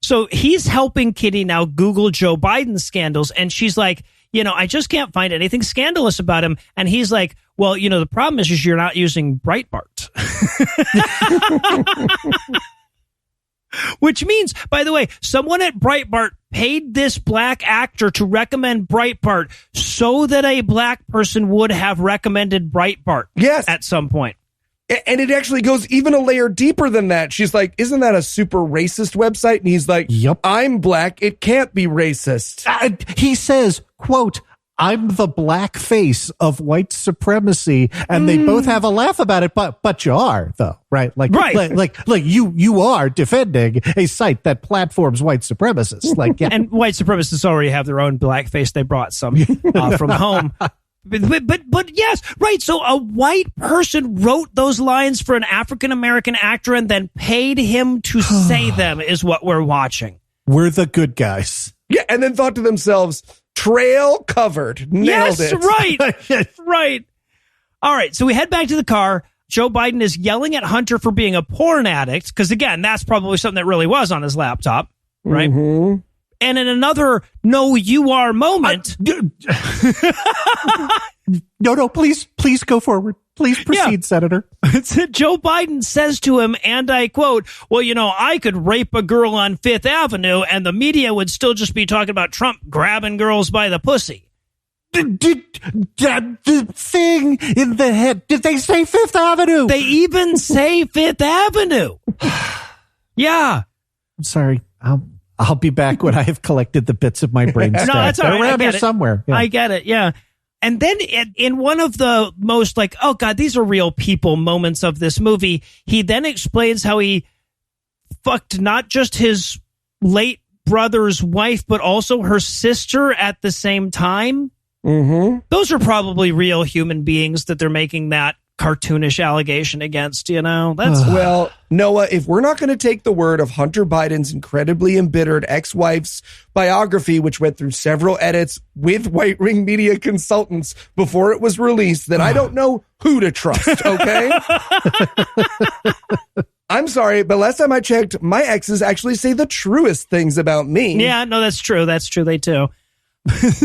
So he's helping Kitty now Google Joe Biden scandals. And she's like, I just can't find anything scandalous about him. And he's like, well, the problem is you're not using Breitbart. Which means, by the way, someone at Breitbart paid this black actor to recommend Breitbart so that a black person would have recommended Breitbart at some point. And it actually goes even a layer deeper than that. She's like, isn't that a super racist website? And he's like, yep. I'm black. It can't be racist. He says, quote, I'm the black face of white supremacy, and they both have a laugh about it, but you are though, right? Like you are defending a site that platforms white supremacists, like, yeah. And white supremacists already have their own blackface. They brought some from home. But yes, right. So a white person wrote those lines for an African American actor and then paid him to say them is what we're watching. We're the good guys. Yeah, and then thought to themselves, trail covered. Nailed it. Right. Right. All right. So we head back to the car. Joe Biden is yelling at Hunter for being a porn addict. Because again, that's probably something that really was on his laptop. Right. Mm-hmm. And in another no, you are moment. No, please go forward. Please proceed, Senator. Joe Biden says to him, and I quote, well, I could rape a girl on Fifth Avenue and the media would still just be talking about Trump grabbing girls by the pussy. The thing in the head. Did they say Fifth Avenue? They even say Fifth Avenue. Yeah. I'm sorry. I'll be back when I have collected the bits of my brain. No, that's all right. Around here somewhere. Yeah. I get it. Yeah. And then in one of the most like, oh God, these are real people moments of this movie, he then explains how he fucked not just his late brother's wife, but also her sister at the same time. Mm-hmm. Those are probably real human beings that they're making that cartoonish allegation against, that's Well, Noah, if we're not going to take the word of Hunter Biden's incredibly embittered ex-wife's biography, which went through several edits with White Ring Media consultants before it was released, then I don't know who to trust, okay? I'm sorry, but last time I checked, my exes actually say the truest things about me. Yeah, no, that's true. That's true. They do.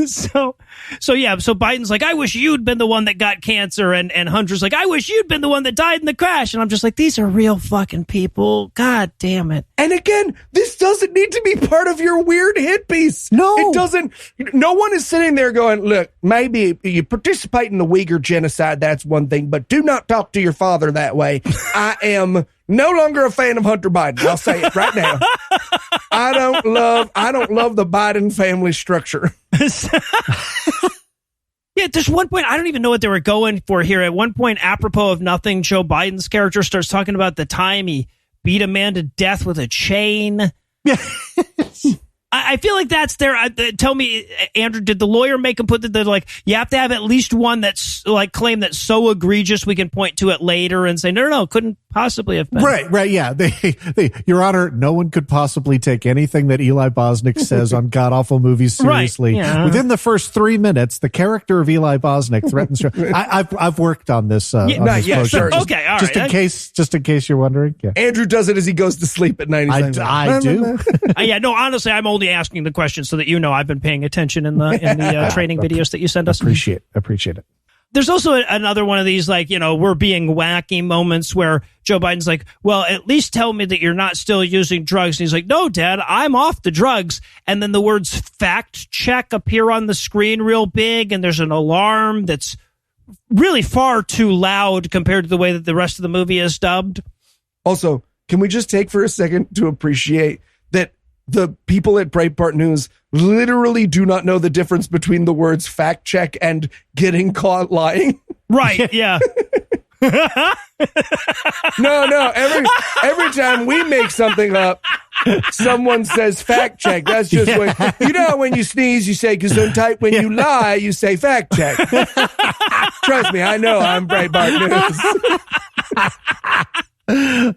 So Biden's like, I wish you'd been the one that got cancer, and Hunter's like, I wish you'd been the one that died in the crash. And I'm just like, these are real fucking people. God damn it. And again, this doesn't need to be part of your weird hit piece. No. It doesn't. No one is sitting there going, look, maybe you participate in the Uyghur genocide, that's one thing, but do not talk to your father that way. I am no longer a fan of Hunter Biden. I'll say it right now. I don't love the Biden family structure. Yeah, there's one point, I don't even know what they were going for here. At one point, apropos of nothing, Joe Biden's character starts talking about the time he beat a man to death with a chain. I feel like that's there. Tell me, Andrew, did the lawyer make him put that like, you have to have at least one that's like claim that's so egregious we can point to it later and say, no, couldn't possibly have been. Right. Yeah. Your Honor, no one could possibly take anything that Eli Bosnick says on god awful movies seriously. Right, yeah. Within the first 3 minutes, the character of Eli Bosnick threatens. I've worked on this. On this sure. Okay, all right. Just in case you're wondering. Yeah. Andrew does it as he goes to sleep at night. I do. Yeah, no, honestly, I'm only asking the question so that I've been paying attention in the training videos that you send us. Appreciate it. There's also another one of these, like, we're being wacky moments where Joe Biden's like, well, at least tell me that you're not still using drugs. And he's like, no, Dad, I'm off the drugs. And then the words fact check appear on the screen real big. And there's an alarm that's really far too loud compared to the way that the rest of the movie is dubbed. Also, can we just take for a second to appreciate that the people at Breitbart News literally do not know the difference between the words fact check and getting caught lying? Right, yeah. No. Every time we make something up, someone says fact check. That's just when you sneeze, you say gesundheit. When you lie, you say fact check. Trust me, I know I'm Breitbart News.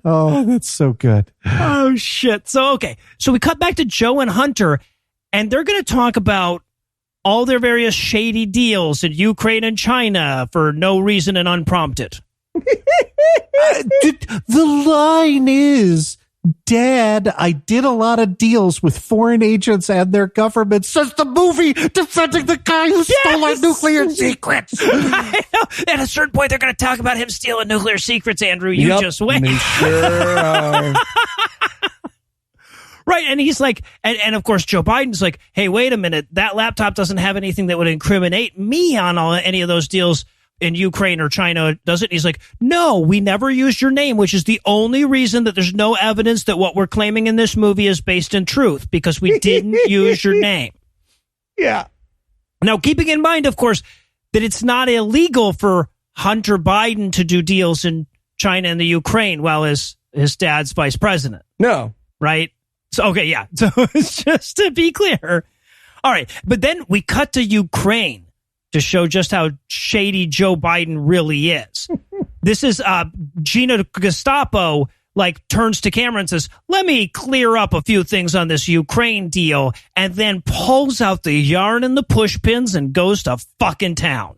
Oh, that's so good. Oh, shit. So we cut back to Joe and Hunter, and they're going to talk about all their various shady deals in Ukraine and China for no reason and unprompted. The line is, Dad, I did a lot of deals with foreign agents and their governments since the movie defending the guy who stole our nuclear secrets. I know. At a certain point, they're going to talk about him stealing nuclear secrets, Andrew. You just wait. Sure are. Right. And he's like, and of course, Joe Biden's like, hey, wait a minute. That laptop doesn't have anything that would incriminate me on any of those deals in Ukraine or China, does it? He's like, no, we never used your name, which is the only reason that there's no evidence that what we're claiming in this movie is based in truth, because we didn't use your name. Yeah. Now, keeping in mind, of course, that it's not illegal for Hunter Biden to do deals in China and the Ukraine while his dad's vice president. No. Right? So, okay, yeah. So it's just to be clear. All right. But then we cut to Ukraine to show just how shady Joe Biden really is. This is Gina Gestapo, like, turns to camera and says, let me clear up a few things on this Ukraine deal, and then pulls out the yarn and the push pins and goes to fucking town.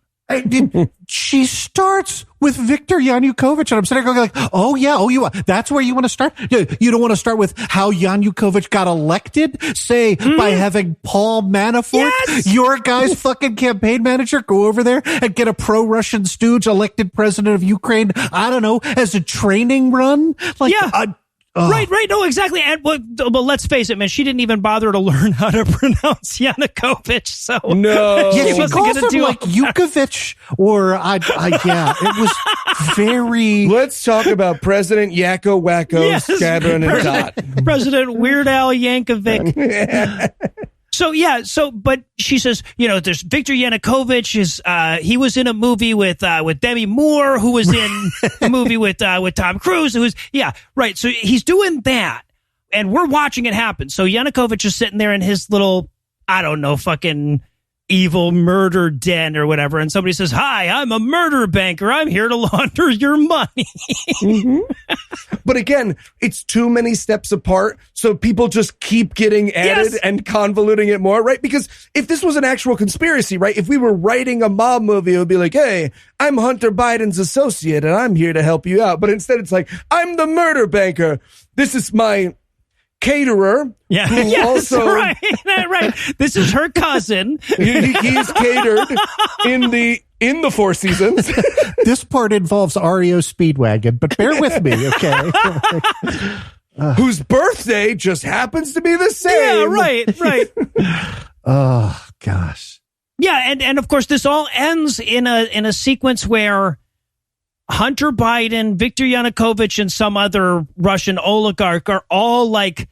She starts with Viktor Yanukovych, and I'm sitting there going like, that's where you want to start? You don't want to start with how Yanukovych got elected, say, by having Paul Manafort, your guy's fucking campaign manager, go over there and get a pro-Russian stooge elected president of Ukraine, I don't know, as a training run? Like, yeah. Right. No, exactly. And but let's face it, man. She didn't even bother to learn how to pronounce Yanukovych. So no, she calls him like Yukovich, or it was very. Let's talk about President Yakko Wacko Scattering and Dot. President Weird Al Yankovic. But she says, there's Viktor Yanukovych he was in a movie with Demi Moore, who was in a movie with Tom Cruise, right. So he's doing that, and we're watching it happen. So Yanukovych is sitting there in his little, I don't know, fucking evil murder den or whatever, and somebody says, "Hi, I'm a murder banker. I'm here to launder your money." Mm-hmm. But again, it's too many steps apart, so people just keep getting added and convoluting it more, right? Because if this was an actual conspiracy, right? If we were writing a mob movie, it would be like, "Hey, I'm Hunter Biden's associate, and I'm here to help you out." But instead, it's like, "I'm the murder banker. This is my caterer." Yeah, yes, also, right. This is her cousin. He's catered in the Four Seasons. This part involves REO Speedwagon, but bear with me, okay? Whose birthday just happens to be the same. Yeah, right. Oh gosh. Yeah, and of course, this all ends in a sequence where Hunter Biden, Viktor Yanukovych, and some other Russian oligarch are all like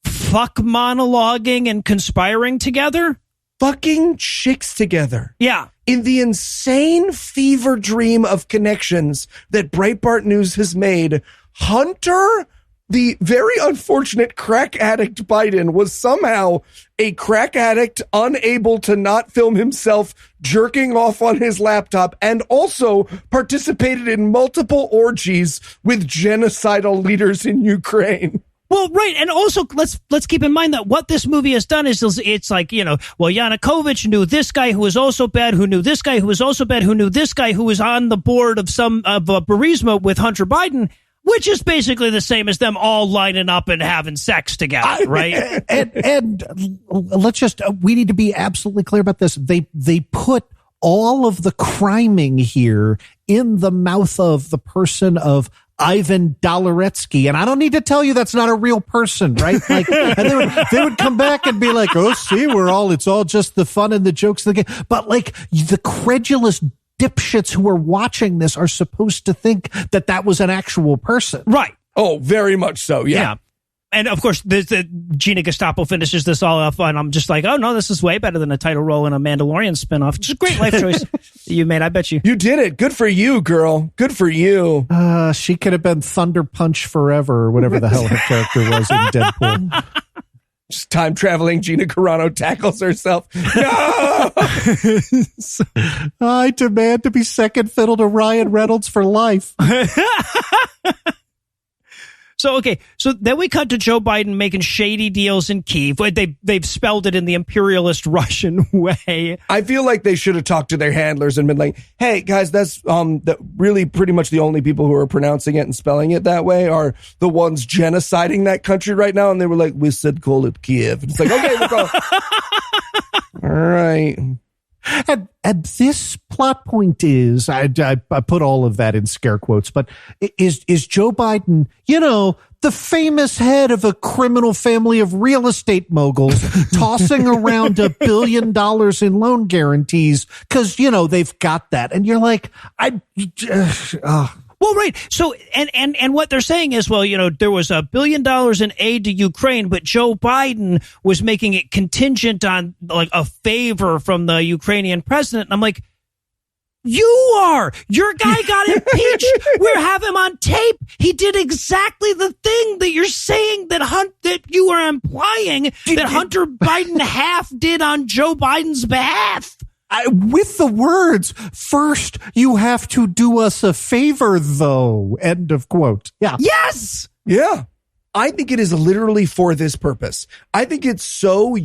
fuck monologuing and conspiring together. Fucking chicks together. Yeah. In the insane fever dream of connections that Breitbart News has made, Hunter, the very unfortunate crack addict Biden, was somehow a crack addict unable to not film himself jerking off on his laptop, and also participated in multiple orgies with genocidal leaders in Ukraine. Well, right, and also let's keep in mind that what this movie has done is it's like, Yanukovych knew this guy who was also bad, who knew this guy who was also bad, who knew this guy who was on the board of Burisma with Hunter Biden, which is basically the same as them all lining up and having sex together, right? and let's just we need to be absolutely clear about this. They put all of the criming here in the mouth of the person of Ivan Doloretsky, and I don't need to tell you that's not a real person, right? Like, and they would come back and be like, "Oh, see, it's all just the fun and the jokes of the game." But like the credulous dipshits who are watching this are supposed to think that was an actual person, right? Oh, very much so. Yeah. And of course, the Gina Gestapo finishes this all off, and I'm just like, oh no, this is way better than a title role in a Mandalorian spinoff. It's a great life choice that you made, I bet you. You did it. Good for you, girl. Good for you. She could have been Thunder Punch Forever, or whatever the hell her character was in Deadpool. Just time traveling Gina Carano tackles herself. No! I demand to be second fiddle to Ryan Reynolds for life. So then we cut to Joe Biden making shady deals in Kyiv. They've spelled it in the imperialist Russian way. I feel like they should have talked to their handlers and been like, "Hey guys, that's really pretty much the only people who are pronouncing it and spelling it that way are the ones genociding that country right now." And they were like, "We said call it Kiev." And it's like, okay, we'll call. All right. And this plot point is, I put all of that in scare quotes, but is Joe Biden, the famous head of a criminal family of real estate moguls tossing around $1 billion in loan guarantees because, they've got that. And you're like, Well, right. So, and what they're saying is, well, there was $1 billion in aid to Ukraine, but Joe Biden was making it contingent on like a favor from the Ukrainian president. And I'm like, your guy got impeached. We have him on tape. He did exactly the thing that you're saying that you are implying that Hunter Biden half did on Joe Biden's behalf. With the words, "First, you have to do us a favor, though." End of quote. Yeah. Yes. Yeah. I think it is literally for this purpose. I think it's so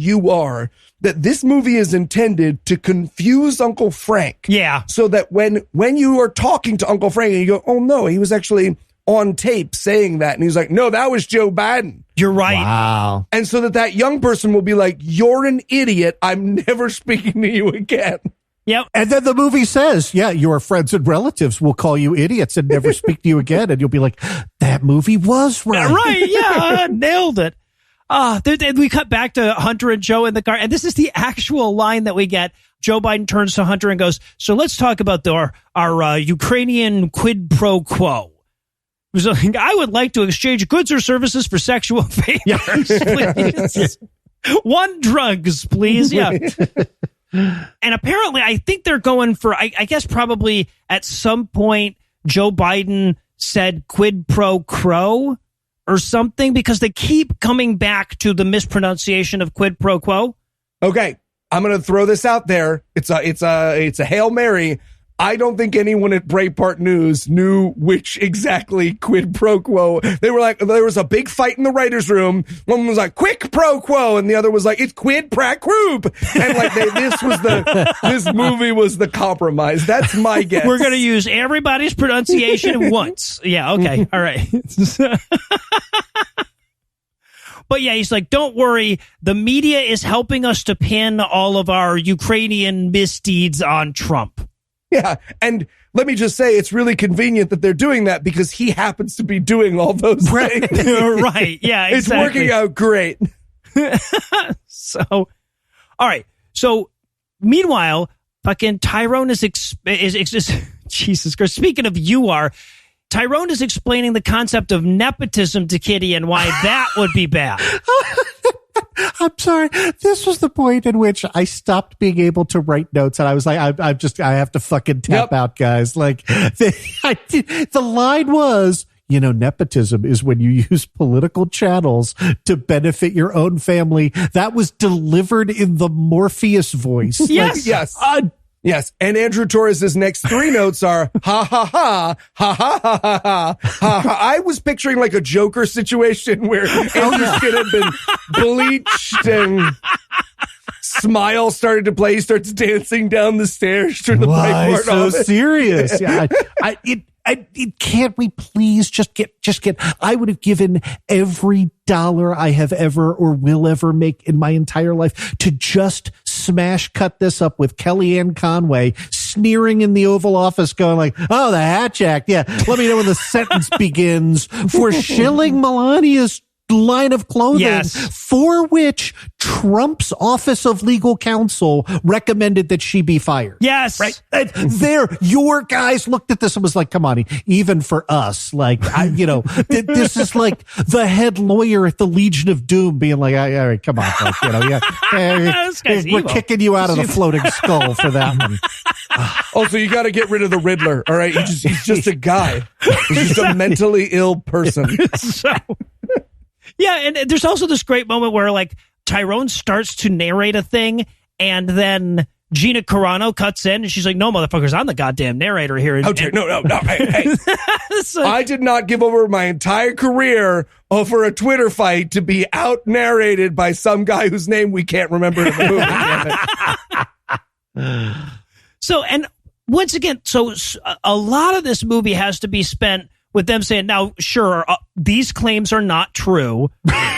that this movie is intended to confuse Uncle Frank. Yeah. So that when you are talking to Uncle Frank and you go, "Oh no, he was actually on tape saying that," and he's like, "No, that was Joe Biden." You're right. Wow. And so that young person will be like, "You're an idiot. I'm never speaking to you again." Yep. And then the movie says, yeah, your friends and relatives will call you idiots and never speak to you again. And you'll be like, that movie was right. Right. Yeah. Nailed it. We cut back to Hunter and Joe in the car. And this is the actual line that we get. Joe Biden turns to Hunter and goes, "So let's talk about our Ukrainian quid pro quo. So, I would like to exchange goods or services for sexual favors, please. One, drugs, please." Yeah. And apparently, I think they're going for, I guess probably at some point, Joe Biden said quid pro quo or something, because they keep coming back to the mispronunciation of quid pro quo. Okay. I'm going to throw this out there. It's a Hail Mary. I don't think anyone at Breitbart News knew which exactly quid pro quo. They were like, there was a big fight in the writer's room. One was like, quick pro quo. And the other was like, it's quid prac croup. And like, this movie was the compromise. That's my guess. We're going to use everybody's pronunciation once. Yeah. Okay. All right. But yeah, he's like, don't worry. The media is helping us to pin all of our Ukrainian misdeeds on Trump. Yeah, and let me just say, it's really convenient that they're doing that because he happens to be doing all those things. Right, yeah, exactly. It's working out great. So, all right. So, meanwhile, fucking Tyrone is Jesus Christ. Speaking of Tyrone is explaining the concept of nepotism to Kitty and why that would be bad. I'm sorry. This was the point in which I stopped being able to write notes, and I was like, I have to fucking tap out, guys. Like, the line was, nepotism is when you use political channels to benefit your own family. That was delivered in the Morpheus voice. Yes. Yes. Yes, and Andrew Torres's next three notes are ha ha ha ha ha ha ha ha ha. I was picturing like a Joker situation where Andrew's skin had been bleached and Smile started to play. He starts dancing down the stairs through the Breitbart so office. Serious? Yeah, can't we please just get, I would have given every dollar I have ever or will ever make in my entire life to just smash cut this up with Kellyanne Conway sneering in the Oval Office going like, oh, the Hatch Act. Yeah. Let me know when the sentence begins for shilling Melania's line of clothing, for which Trump's Office of Legal Counsel recommended that she be fired. Yes. Right. Your guys looked at this and was like, come on, even for us, like, this is like the head lawyer at the Legion of Doom being like, all right, come on, we're kicking you out of the floating skull for that one. Also, you got to get rid of the Riddler. All right. He's just a guy. He's just a mentally ill person. Yeah, and there's also this great moment where, like, Tyrone starts to narrate a thing, and then Gina Carano cuts in, and she's like, no, motherfuckers, I'm the goddamn narrator here. No, hey. So, I did not give over my entire career over a Twitter fight to be out-narrated by some guy whose name we can't remember in the movie. So, and once again, so a lot of this movie has to be spent with them saying, now, sure, these claims are not true,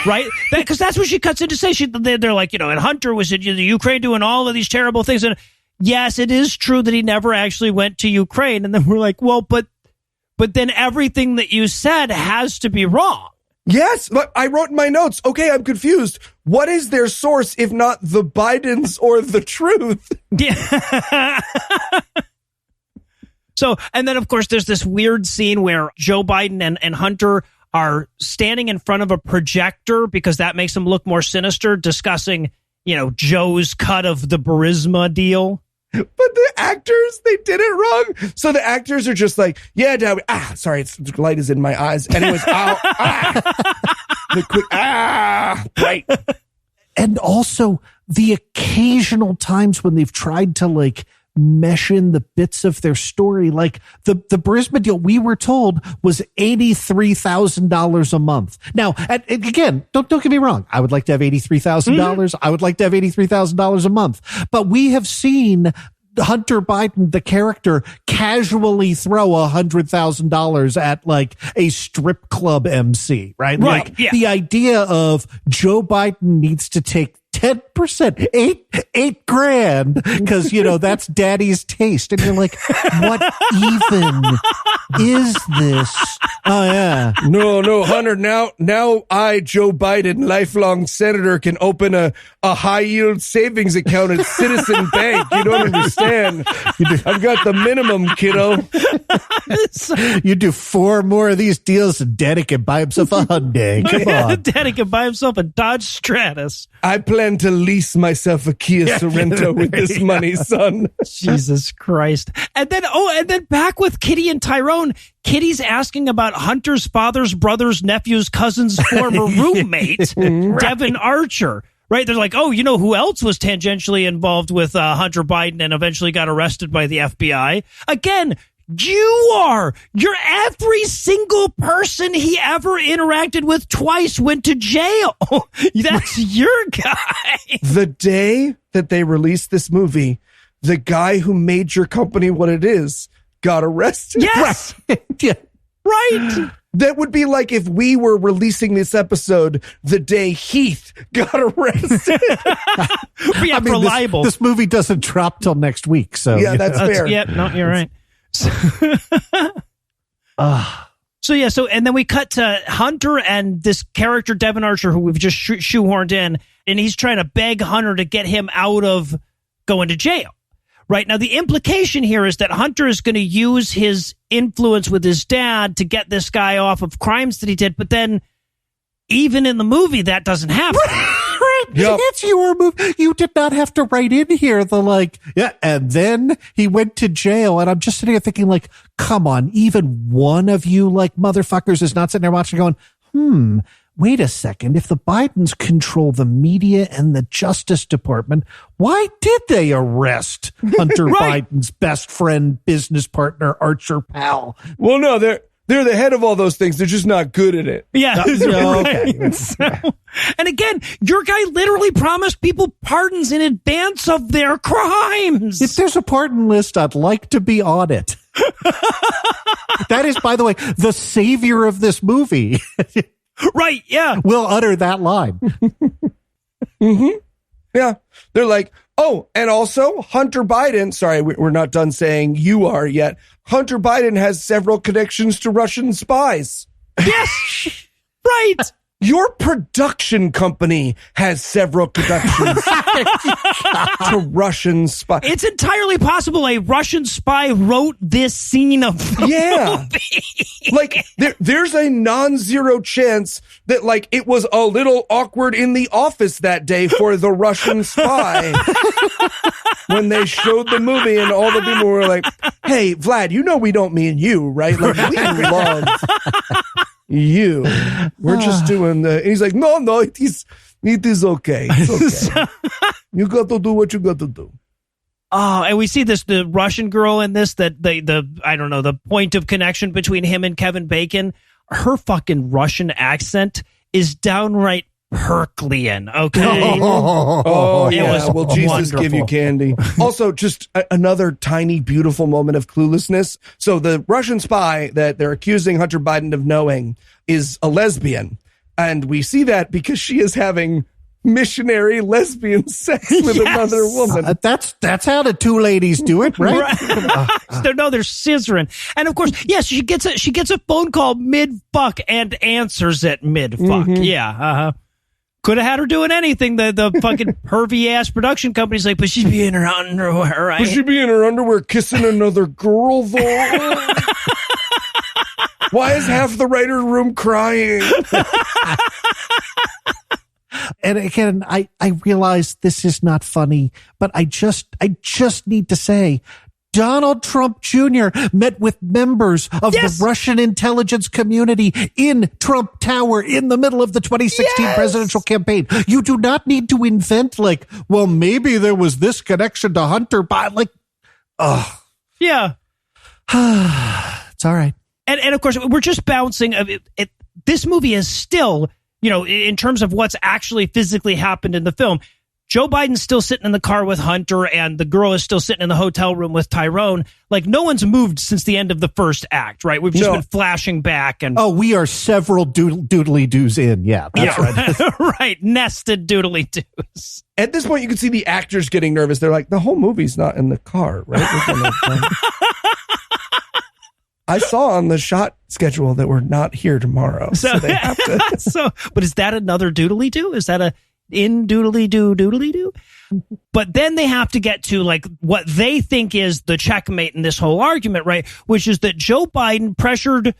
right? Because that's what she cuts in to say. They're like, and Hunter was in the Ukraine doing all of these terrible things. And yes, it is true that he never actually went to Ukraine. And then we're like, well, but then everything that you said has to be wrong. Yes, but I wrote in my notes, okay, I'm confused. What is their source if not the Bidens or the truth? Yeah. So, and then, of course, there's this weird scene where Joe Biden and Hunter are standing in front of a projector because that makes them look more sinister, discussing, Joe's cut of the Burisma deal. But the actors, they did it wrong. So the actors are just like, yeah, Dad, sorry, the light is in my eyes. Anyways, right. And also the occasional times when they've tried to, like, mesh in the bits of their story, like the Burisma deal we were told was $83,000 a month. Now, again, don't get me wrong. I would like to have $83,000. I would like to have $83,000 a month. But we have seen Hunter Biden, the character, casually throw $100,000 at like a strip club MC, right? Like the idea of Joe Biden needs to take 10%, eight grand, because that's daddy's taste. And you're like, what even is this? Oh yeah. No, Hunter, now I, Joe Biden, lifelong senator, can open a high yield savings account at Citizen Bank. You don't understand. I've got the minimum, kiddo. You do 4 more of these deals and Daddy can buy himself a Hyundai. Come on. Daddy can buy himself a Dodge Stratus. I plan to lease myself a Kia Sorento with this money, son. Jesus Christ. And then back with Kitty and Tyrone. Kitty's asking about Hunter's father's brother's nephew's cousin's former roommate, Devin Archer. Right? They're like, oh, you know who else was tangentially involved with Hunter Biden and eventually got arrested by the FBI? Again, you are. You're every single person he ever interacted with twice went to jail. That's your guy. The day that they released this movie, the guy who made your company what it is got arrested. Yes. Yeah. Right. That would be like if we were releasing this episode the day Heath got arrested. Yeah, for libel. This movie doesn't drop till next week. So yeah, that's fair. Yeah, no, you're right. So and then we cut to Hunter and this character Devin Archer, who we've just shoehorned in, and he's trying to beg Hunter to get him out of going to jail. Right now, the implication here is that Hunter is going to use his influence with his dad to get this guy off of crimes that he did. But then, even in the movie, that doesn't happen. Right. Yep. It's your move. You did not have to write in here and then he went to jail. And I'm just sitting here thinking, like, come on, even one of you, like, motherfuckers is not sitting there watching going, wait a second. If the Bidens control the media and the Justice Department, why did they arrest Hunter Biden's best friend, business partner, Archer pal? Well, no, they're the head of all those things. They're just not good at it. Yeah. Okay. So, and again, your guy literally promised people pardons in advance of their crimes. If there's a pardon list, I'd like to be on it. That is, by the way, the savior of this movie. Right, yeah. Will utter that line. Mm-hmm. Yeah. They're like, oh, and also Hunter Biden. Sorry, we're not done saying you are yet. Hunter Biden has several connections to Russian spies. Yes. Right. Your production company has several connections to Russian spies. It's entirely possible a Russian spy wrote this scene of the movie. Like, there's a non-zero chance that, like, it was a little awkward in the office that day for the Russian spy when they showed the movie and all the people were like, hey, Vlad, you know we don't mean you, right? Like, we love you. We're just doing the... And he's like, no, it is okay. It's okay. You got to do what you got to do. Oh, and we see the Russian girl in this, that I don't know, the point of connection between him and Kevin Bacon. Her fucking Russian accent is downright Herculean, okay? Oh, It yeah. was Will Jesus wonderful. give you candy? Also, just another tiny, beautiful moment of cluelessness. So the Russian spy that they're accusing Hunter Biden of knowing is a lesbian. And we see that because she is having missionary lesbian sex with another woman. That's how the two ladies do it, right? No, they're scissoring. And of course, yes, she gets a phone call mid-fuck and answers it mid-fuck. Mm-hmm. Yeah, could have had her doing anything. The fucking pervy-ass production company's like, but she'd be in her underwear, right? Would she be in her underwear kissing another girl, though? Why is half the writer room crying? And again, I realize this is not funny, but I just need to say, Donald Trump Jr. met with members of the Russian intelligence community in Trump Tower in the middle of the 2016 presidential campaign. You do not need to invent like, well, maybe there was this connection to Hunter Biden. Yeah. It's all right. And of course, we're just bouncing. This movie is still, in terms of what's actually physically happened in the film, Joe Biden's still sitting in the car with Hunter, and the girl is still sitting in the hotel room with Tyrone. Like, no one's moved since the end of the first act, right? We've just been flashing back. And we are several doodly-doos in. Yeah, that's right. Right. Nested doodly-doos. At this point, you can see the actors getting nervous. They're like, the whole movie's not in the car, right? I saw on the shot schedule that we're not here tomorrow. So they have to. But is that another doodly-doo? Is that a in doodly-doo? But then they have to get to like what they think is the checkmate in this whole argument, right? Which is that Joe Biden pressured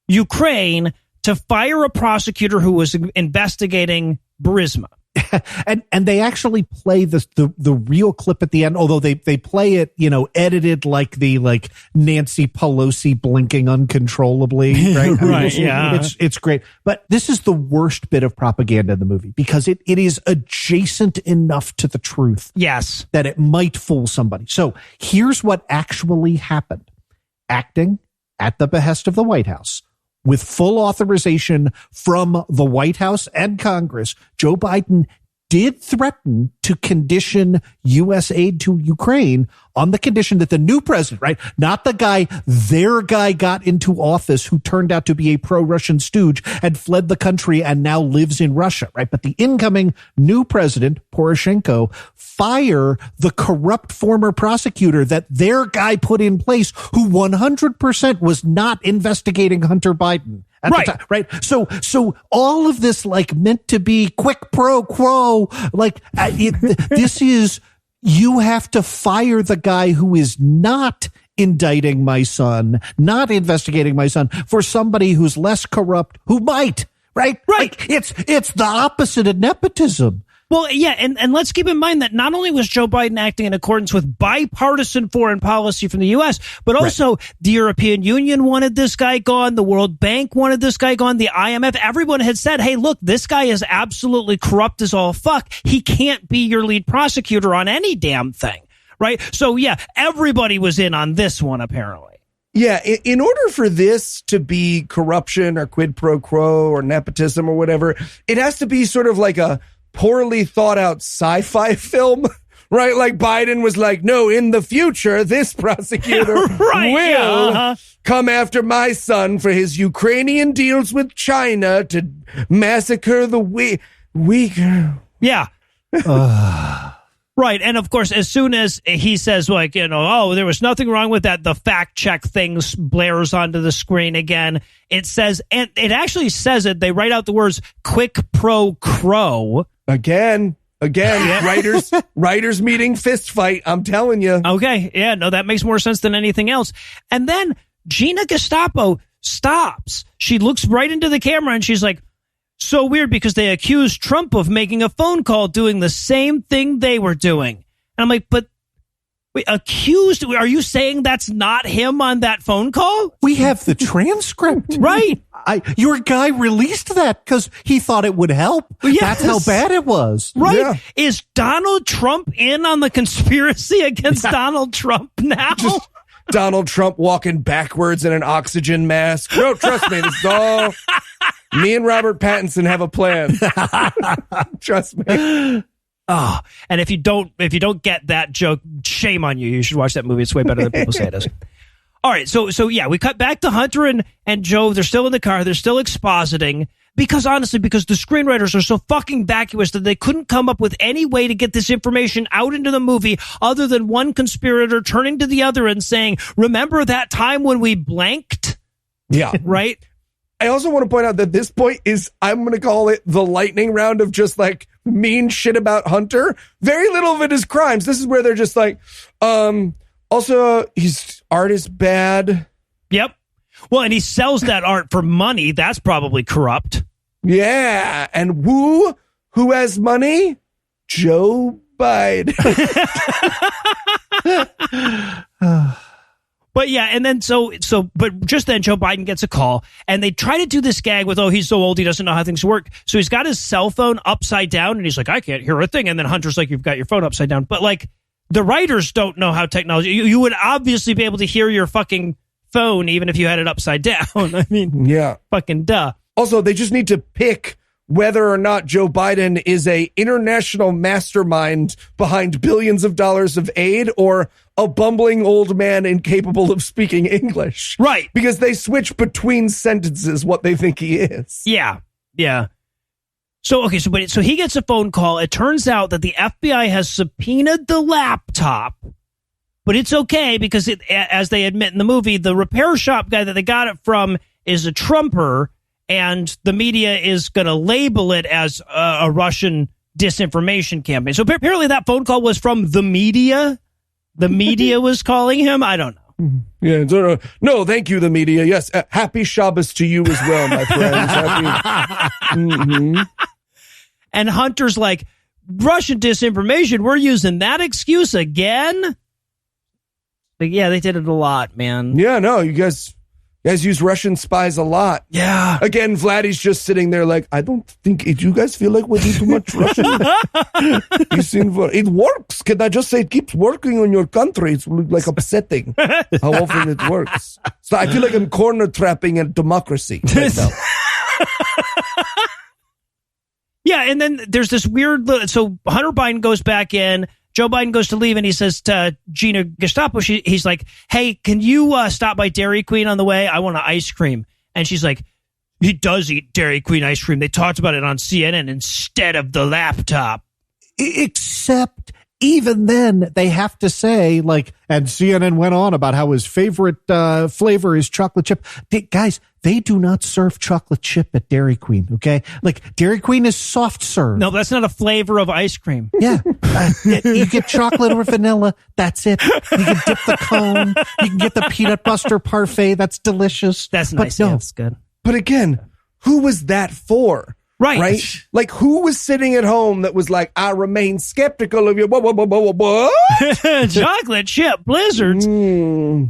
Ukraine to fire a prosecutor who was investigating Burisma. And they actually play the real clip at the end, although they play it, edited like Nancy Pelosi blinking uncontrollably, right? Yeah. It's great. But this is the worst bit of propaganda in the movie because it is adjacent enough to the truth. Yes. That it might fool somebody. So here's what actually happened. Acting at the behest of the White House, with full authorization from the White House and Congress, Joe Biden did threaten to condition U.S. aid to Ukraine on the condition that the new president, right, not the guy, their guy got into office who turned out to be a pro-Russian stooge and fled the country and now lives in Russia, right? But the incoming new president, Poroshenko, fire the corrupt former prosecutor that their guy put in place who 100% was not investigating Hunter Biden. At the time, right. So all of this meant to be quick pro quo, this is, you have to fire the guy who is not indicting my son, not investigating my son for somebody who's less corrupt, who might, right? It's the opposite of nepotism. Well, yeah, and let's keep in mind that not only was Joe Biden acting in accordance with bipartisan foreign policy from the U.S., but also the European Union wanted this guy gone, the World Bank wanted this guy gone, the IMF, everyone had said, hey, look, this guy is absolutely corrupt as all fuck. He can't be your lead prosecutor on any damn thing, right? So, yeah, everybody was in on this one, apparently. Yeah, in order for this to be corruption or quid pro quo or nepotism or whatever, it has to be sort of like a poorly thought out sci-fi film, right? Like Biden was like, no, in the future, this prosecutor will come after my son for his Ukrainian deals with China to massacre the weak. Yeah. Right. And of course, as soon as he says oh, there was nothing wrong with that, the fact check thing blares onto the screen again. It says, and it actually says it, they write out the words quick pro crow. Again, writers meeting fist fight. I'm telling you. Okay. Yeah, no, that makes more sense than anything else. And then Gina Gestapo stops. She looks right into the camera and she's like, so weird because they accused Trump of making a phone call doing the same thing they were doing. And I'm like, but wait, accused? Are you saying that's not him on that phone call? We have the transcript. Right. Your guy released that because he thought it would help. Yes. That's how bad it was. Right. Yeah. Is Donald Trump in on the conspiracy against Donald Trump now? Just Donald Trump walking backwards in an oxygen mask. No, trust me, this is all... Me and Robert Pattinson have a plan. Trust me. Oh, and if you don't get that joke, shame on you. You should watch that movie. It's way better than people say it is. All right, so yeah, we cut back to Hunter and Joe. They're still in the car. They're still expositing because the screenwriters are so fucking vacuous that they couldn't come up with any way to get this information out into the movie other than one conspirator turning to the other and saying, "Remember that time when we blanked?" Yeah, right. I also want to point out that this point is, I'm going to call it the lightning round of just mean shit about Hunter. Very little of it is crimes. This is where they're just also his art is bad. Yep. Well, and he sells that art for money. That's probably corrupt. Yeah. And who has money? Joe Biden. But yeah, and then but just then Joe Biden gets a call and they try to do this gag with, oh, he's so old, he doesn't know how things work. So he's got his cell phone upside down and he's like, I can't hear a thing. And then Hunter's like, you've got your phone upside down. But the writers don't know how technology, you would obviously be able to hear your fucking phone even if you had it upside down. I mean, yeah, fucking duh. Also, they just need to pick whether or not Joe Biden is a international mastermind behind billions of dollars of aid or a bumbling old man incapable of speaking English. Right. Because they switch between sentences what they think he is. Yeah. Yeah. So he gets a phone call. It turns out that the FBI has subpoenaed the laptop, but it's okay because as they admit in the movie, the repair shop guy that they got it from is a Trumper. And the media is going to label it as a Russian disinformation campaign. So apparently that phone call was from the media. The media was calling him. I don't know. Yeah. No, thank you, the media. Yes. Happy Shabbos to you as well, my friends. And Hunter's like, Russian disinformation, we're using that excuse again? But yeah, they did it a lot, man. Yeah, no, you guys use Russian spies a lot. Yeah. Again, Vladdy's just sitting there like, I don't think you guys feel like we do too much Russian. It works. Can I just say it keeps working on your country? It's like upsetting how often it works. So I feel like I'm corner trapping at democracy right now. Yeah, and then there's this weird... So Hunter Biden goes back in. Joe Biden goes to leave, and he says to Gina Gestapo, he's like, hey, can you stop by Dairy Queen on the way? I want an ice cream. And she's like, he does eat Dairy Queen ice cream. They talked about it on CNN instead of the laptop. Except even then, they have to say, like, and CNN went on about how his favorite flavor is chocolate chip. Guys, they do not serve chocolate chip at Dairy Queen, okay? Like, Dairy Queen is soft serve. No, that's not a flavor of ice cream. Yeah. You get chocolate or vanilla. That's it. You can dip the cone. You can get the peanut butter parfait. That's delicious. That's nice. Yeah, that's good. But again, who was that for? Right? Like, who was sitting at home that was like, I remain skeptical of you. What? Chocolate chip blizzards.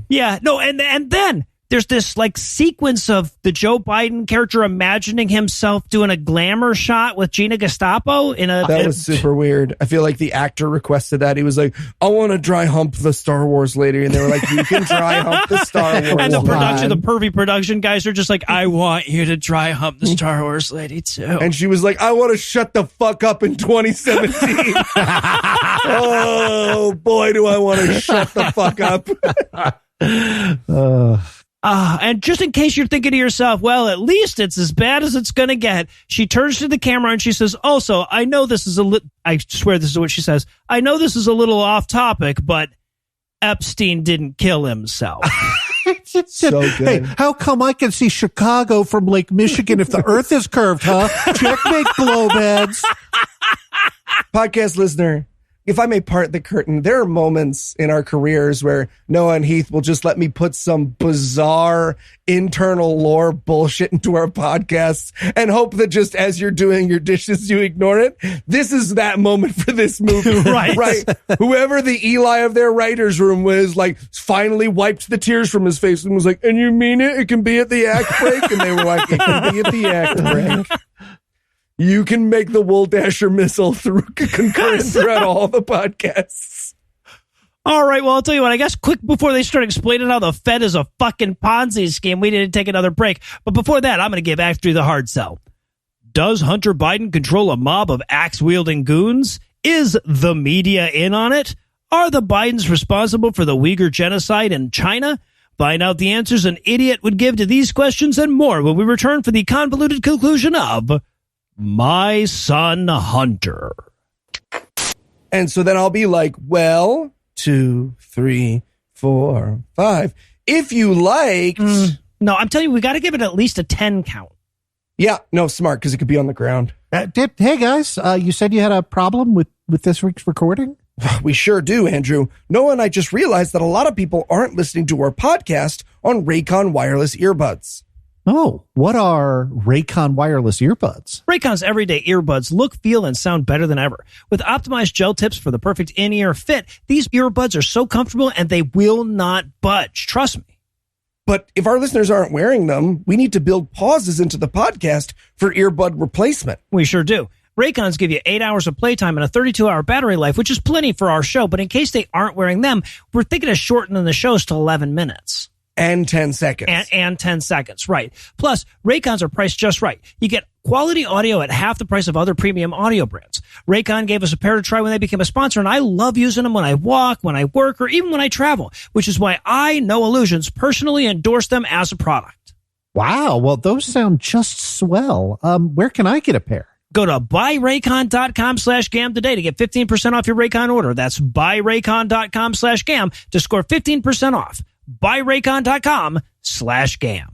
Yeah. No, and then there's this like sequence of the Joe Biden character imagining himself doing a glamour shot with Gina Gestapo that was super weird. I feel like the actor requested that. He was like, I want to dry hump the Star Wars lady. And they were like, you can dry hump the Star Wars. And the pervy production guys are just like, I want you to dry hump the Star Wars lady too. And she was like, I want to shut the fuck up in 2017. Oh boy, do I want to shut the fuck up. And just in case you're thinking to yourself, well, at least it's as bad as it's going to get, she turns to the camera and she says, also, I know this is I swear this is what she says. I know this is a little off topic, but Epstein didn't kill himself. So good. Hey, how come I can see Chicago from Lake Michigan if the earth is curved, huh? Checkmate, glowheads. Podcast listener, if I may part the curtain, there are moments in our careers where Noah and Heath will just let me put some bizarre internal lore bullshit into our podcasts and hope that just as you're doing your dishes, you ignore it. This is that moment for this movie. Right. Whoever the Eli of their writer's room was, like, finally wiped the tears from his face and was like, and you mean it? It can be at the act break? And they were like, it can be at the act break. You can make the Wool Dasher missile concurrent throughout all the podcasts. All right, well, I'll tell you what, I guess quick before they start explaining how the Fed is a fucking Ponzi scheme, we need to take another break. But before that, I'm going to give Act 3 the hard sell. Does Hunter Biden control a mob of axe-wielding goons? Is the media in on it? Are the Bidens responsible for the Uyghur genocide in China? Find out the answers an idiot would give to these questions and more when we return for the convoluted conclusion of My Son Hunter. And so then I'll be like, well, 2, 3, 4, 5. If you liked... No, I'm telling you, we got to give it at least a 10 count. Yeah, no, smart, because it could be on the ground. Hey, guys, you said you had a problem with this week's recording? We sure do, Andrew. Noah and I just realized that a lot of people aren't listening to our podcast on Raycon wireless earbuds. Oh, what are Raycon wireless earbuds? Raycon's everyday earbuds look, feel, and sound better than ever. With optimized gel tips for the perfect in-ear fit, these earbuds are so comfortable and they will not budge. Trust me. But if our listeners aren't wearing them, we need to build pauses into the podcast for earbud replacement. We sure do. Raycons give you 8 hours of playtime and a 32-hour battery life, which is plenty for our show. But in case they aren't wearing them, we're thinking of shortening the shows to 11 minutes. And 10 seconds. And 10 seconds, right. Plus, Raycons are priced just right. You get quality audio at half the price of other premium audio brands. Raycon gave us a pair to try when they became a sponsor, and I love using them when I walk, when I work, or even when I travel, which is why I, Noah Lugeons, personally endorse them as a product. Wow, well, those sound just swell. Where can I get a pair? Go to buyraycon.com/GAM today to get 15% off your Raycon order. That's buyraycon.com/GAM to score 15% off. buyraycon.com/GAM.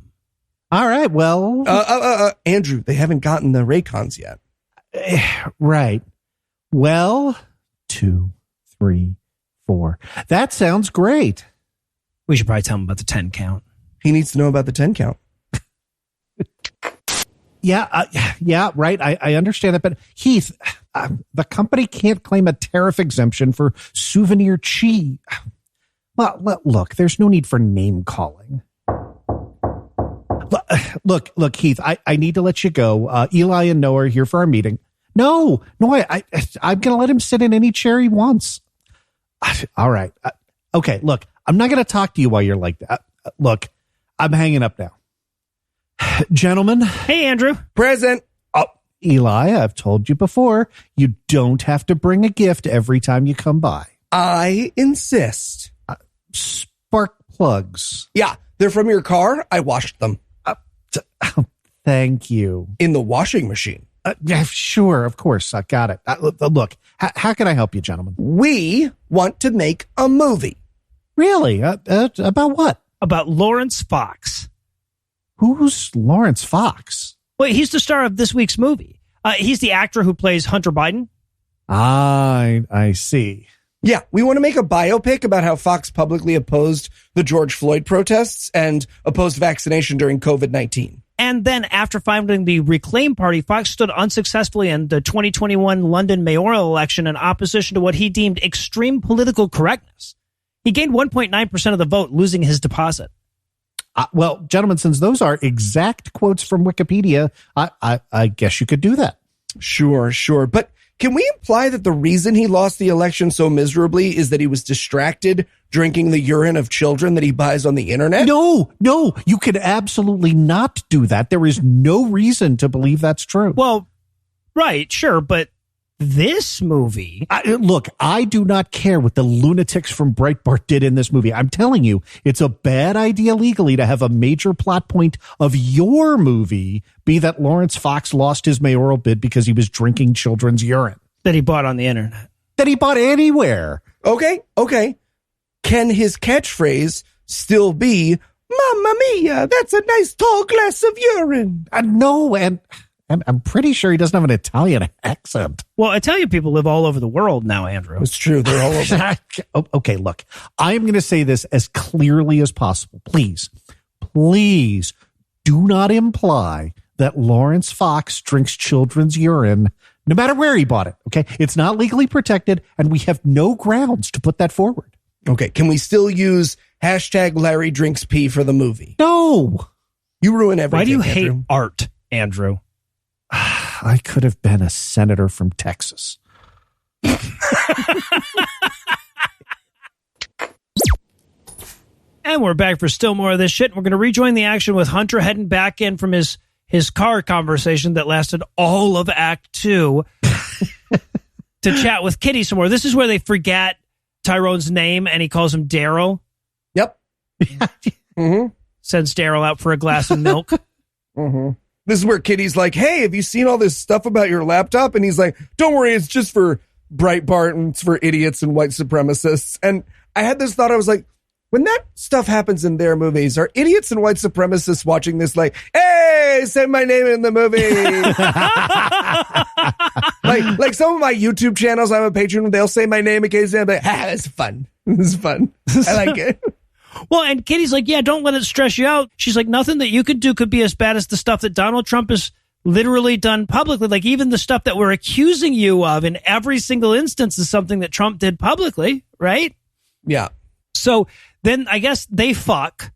All right, well... Andrew, they haven't gotten the Raycons yet. Right. Well, 2, 3, 4. That sounds great. We should probably tell him about the 10 count. He needs to know about the 10 count. Yeah, right. I understand that. But Heath, the company can't claim a tariff exemption for souvenir cheese. Well, look, there's no need for name calling. Look, Heath, I need to let you go. Eli and Noah are here for our meeting. No, I'm going to let him sit in any chair he wants. All right. Okay, look, I'm not going to talk to you while you're like that. Look, I'm hanging up now. Gentlemen. Hey, Andrew. Present. Oh, Eli, I've told you before, you don't have to bring a gift every time you come by. I insist. Spark plugs. Yeah, they're from your car. I washed them. Thank you. In the washing machine. Yeah, sure, of course. I got it. Look, how can I help you, gentlemen? We want to make a movie. Really? About what? About Lawrence Fox. Who's Lawrence Fox? Well, he's the star of this week's movie. He's the actor who plays Hunter Biden. I see. Yeah, we want to make a biopic about how Fox publicly opposed the George Floyd protests and opposed vaccination during COVID-19. And then after founding the Reclaim Party, Fox stood unsuccessfully in the 2021 London mayoral election in opposition to what he deemed extreme political correctness. He gained 1.9% of the vote, losing his deposit. Well, gentlemen, since those are exact quotes from Wikipedia, I guess you could do that. Sure. But can we imply that the reason he lost the election so miserably is that he was distracted drinking the urine of children that he buys on the internet? No, you can absolutely not do that. There is no reason to believe that's true. Well, right, sure, but this movie... Look, I do not care what the lunatics from Breitbart did in this movie. I'm telling you, it's a bad idea legally to have a major plot point of your movie be that Lawrence Fox lost his mayoral bid because he was drinking children's urine. That he bought on the internet. That he bought anywhere. Okay. Can his catchphrase still be, Mamma mia, that's a nice tall glass of urine? No, and I'm pretty sure he doesn't have an Italian accent. Well, Italian people live all over the world now, Andrew. It's true. They're all over. Okay, look, I'm going to say this as clearly as possible. Please do not imply that Lawrence Fox drinks children's urine, no matter where he bought it. Okay, it's not legally protected, and we have no grounds to put that forward. Okay, can we still use hashtag Larry drinks pee for the movie? No. You ruin everything. Why do you Andrew. hate art, Andrew? I could have been a senator from Texas. And we're back for still more of this shit. We're going to rejoin the action with Hunter heading back in from his car conversation that lasted all of Act 2 to chat with Kitty some more. This is where they forget Tyrone's name and he calls him Daryl. Yep. Mm-hmm. Sends Daryl out for a glass of milk. Mm-hmm. This is where Kitty's like, hey, have you seen all this stuff about your laptop? And he's like, don't worry, it's just for Breitbart and it's for idiots and white supremacists. And I had this thought, I was like, when that stuff happens in their movies, are idiots and white supremacists watching this like, hey, say my name in the movie? like some of my YouTube channels, I'm a patron, they'll say my name occasionally. I'm like, this is fun. This is fun. I like it. Well, and Kitty's like, yeah, don't let it stress you out. She's like, nothing that you could do could be as bad as the stuff that Donald Trump has literally done publicly. Like even the stuff that we're accusing you of in every single instance is something that Trump did publicly, right? Yeah. So then I guess they fuck.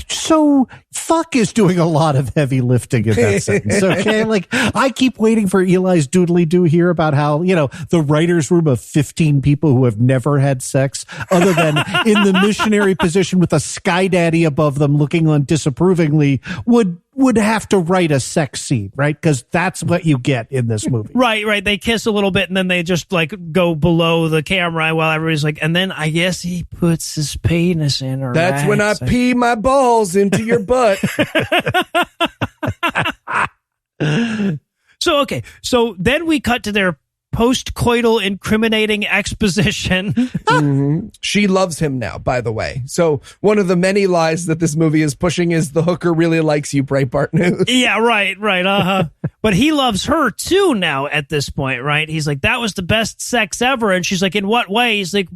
So fuck is doing a lot of heavy lifting in that sentence. Okay. Like I keep waiting for Eli's doodly do here about how, the writer's room of 15 people who have never had sex other than in the missionary position with a sky daddy above them looking on disapprovingly would have to write a sex scene, right? Because that's what you get in this movie. Right. They kiss a little bit and then they just like go below the camera while everybody's like, and then I guess he puts his penis in her. That's when I pee my balls into your butt. So then we cut to their post-coital incriminating exposition. Mm-hmm. She loves him now, by the way. So one of the many lies that this movie is pushing is the hooker really likes you, Breitbart News. Yeah, right. Uh-huh. But he loves her too now at this point, right? He's like, that was the best sex ever. And she's like, in what way? He's like,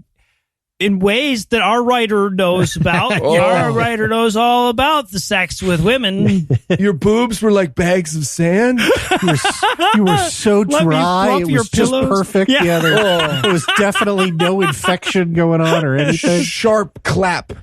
in ways that our writer knows about. Our writer knows all about the sex with women. Your boobs were like bags of sand. You were so dry. It was just perfect. Yeah. There was definitely no infection going on or anything. Sharp clap.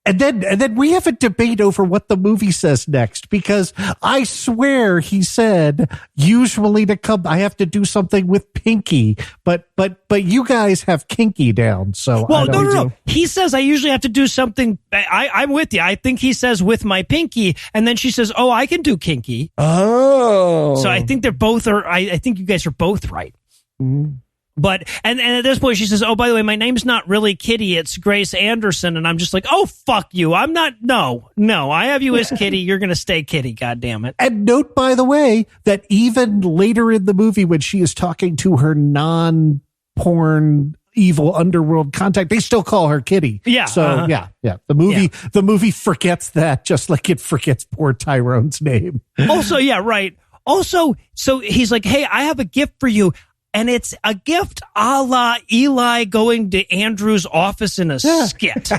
And then we have a debate over what the movie says next, because I swear he said usually to come I have to do something with pinky, but you guys have kinky down. So no. He says I usually have to do something. I'm with you. I think he says with my pinky, and then she says, "Oh, I can do kinky." Oh, so I think they're both are. I think you guys are both right. Mm-hmm. But, and at this point she says, "Oh, by the way, my name's not really Kitty, it's Grace Anderson." And I'm just like, "Oh, fuck you. I'm not, no, I have you as Kitty. You're going to stay Kitty. God damn it." And note, by the way, that even later in the movie, when she is talking to her non-porn evil underworld contact, they still call her Kitty. Yeah. So yeah. The movie forgets that, just like it forgets poor Tyrone's name. Also, yeah, right. Also, so he's like, "Hey, I have a gift for you." And it's a gift a la Eli going to Andrew's office in a skit.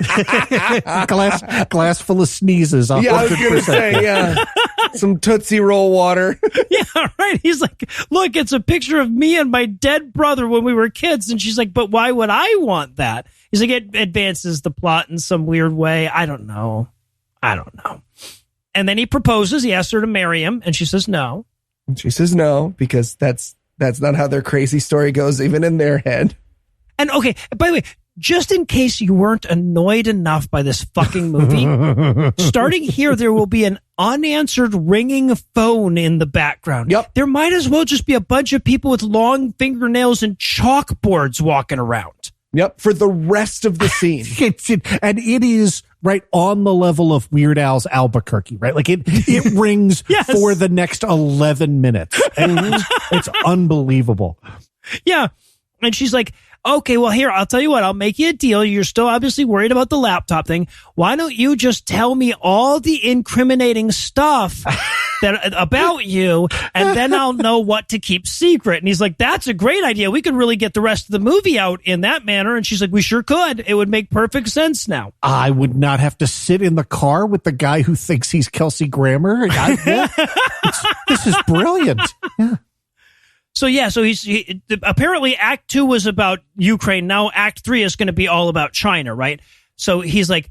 glass full of sneezes. 100%. Yeah, I was going to say, yeah. Some Tootsie Roll water. Yeah, right. He's like, "Look, it's a picture of me and my dead brother when we were kids." And she's like, "But why would I want that?" He's like, "It advances the plot in some weird way. I don't know. And then he proposes. He asks her to marry him. And she says no. She says no, because that's not how their crazy story goes, even in their head. And okay, by the way, just in case you weren't annoyed enough by this fucking movie, starting here, there will be an unanswered ringing phone in the background. Yep. There might as well just be a bunch of people with long fingernails and chalkboards walking around. Yep, for the rest of the scene. And it is right on the level of Weird Al's Albuquerque, right? Like it rings Yes. for the next 11 minutes. And it's unbelievable. Yeah. And she's like, "Okay, well, here, I'll tell you what, I'll make you a deal. You're still obviously worried about the laptop thing. Why don't you just tell me all the incriminating stuff about you, and then I'll know what to keep secret." And he's like, "That's a great idea. We could really get the rest of the movie out in that manner." And she's like, "We sure could. It would make perfect sense now." I would not have to sit in the car with the guy who thinks he's Kelsey Grammer. This is brilliant. Yeah. So he apparently Act 2 was about Ukraine. Now Act 3 is going to be all about China, right? So he's like,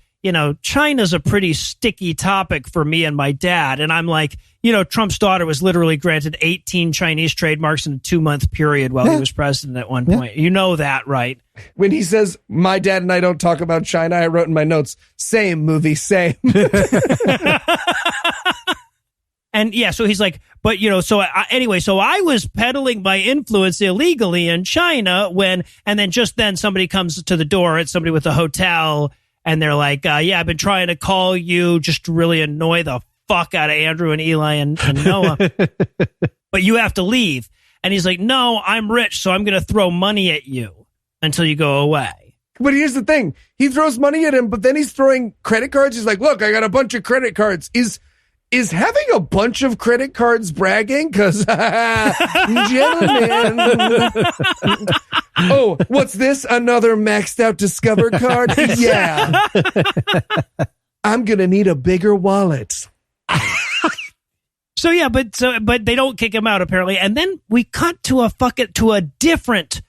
China's a pretty sticky topic for me and my dad. And I'm like, Trump's daughter was literally granted 18 Chinese trademarks in a 2-month period while he was president at one point. You know that, right? When he says, "My dad and I don't talk about China," I wrote in my notes, "Same movie, same." And yeah, so he's like, "But so I was peddling my influence illegally in China and then somebody comes to the door. It's somebody with a hotel, and they're like, yeah, I've been trying to call you just to really annoy the fuck out of Andrew and Eli and Noah, but you have to leave." And he's like, "No, I'm rich, so I'm going to throw money at you until you go away." But here's the thing. He throws money at him, but then he's throwing credit cards. He's like, "Look, I got a bunch of credit cards." Is having a bunch of credit cards bragging? Because, gentlemen. Oh, what's this? Another maxed out Discover card? Yeah. I'm going to need a bigger wallet. So yeah, but they don't kick him out apparently. And then we cut to a different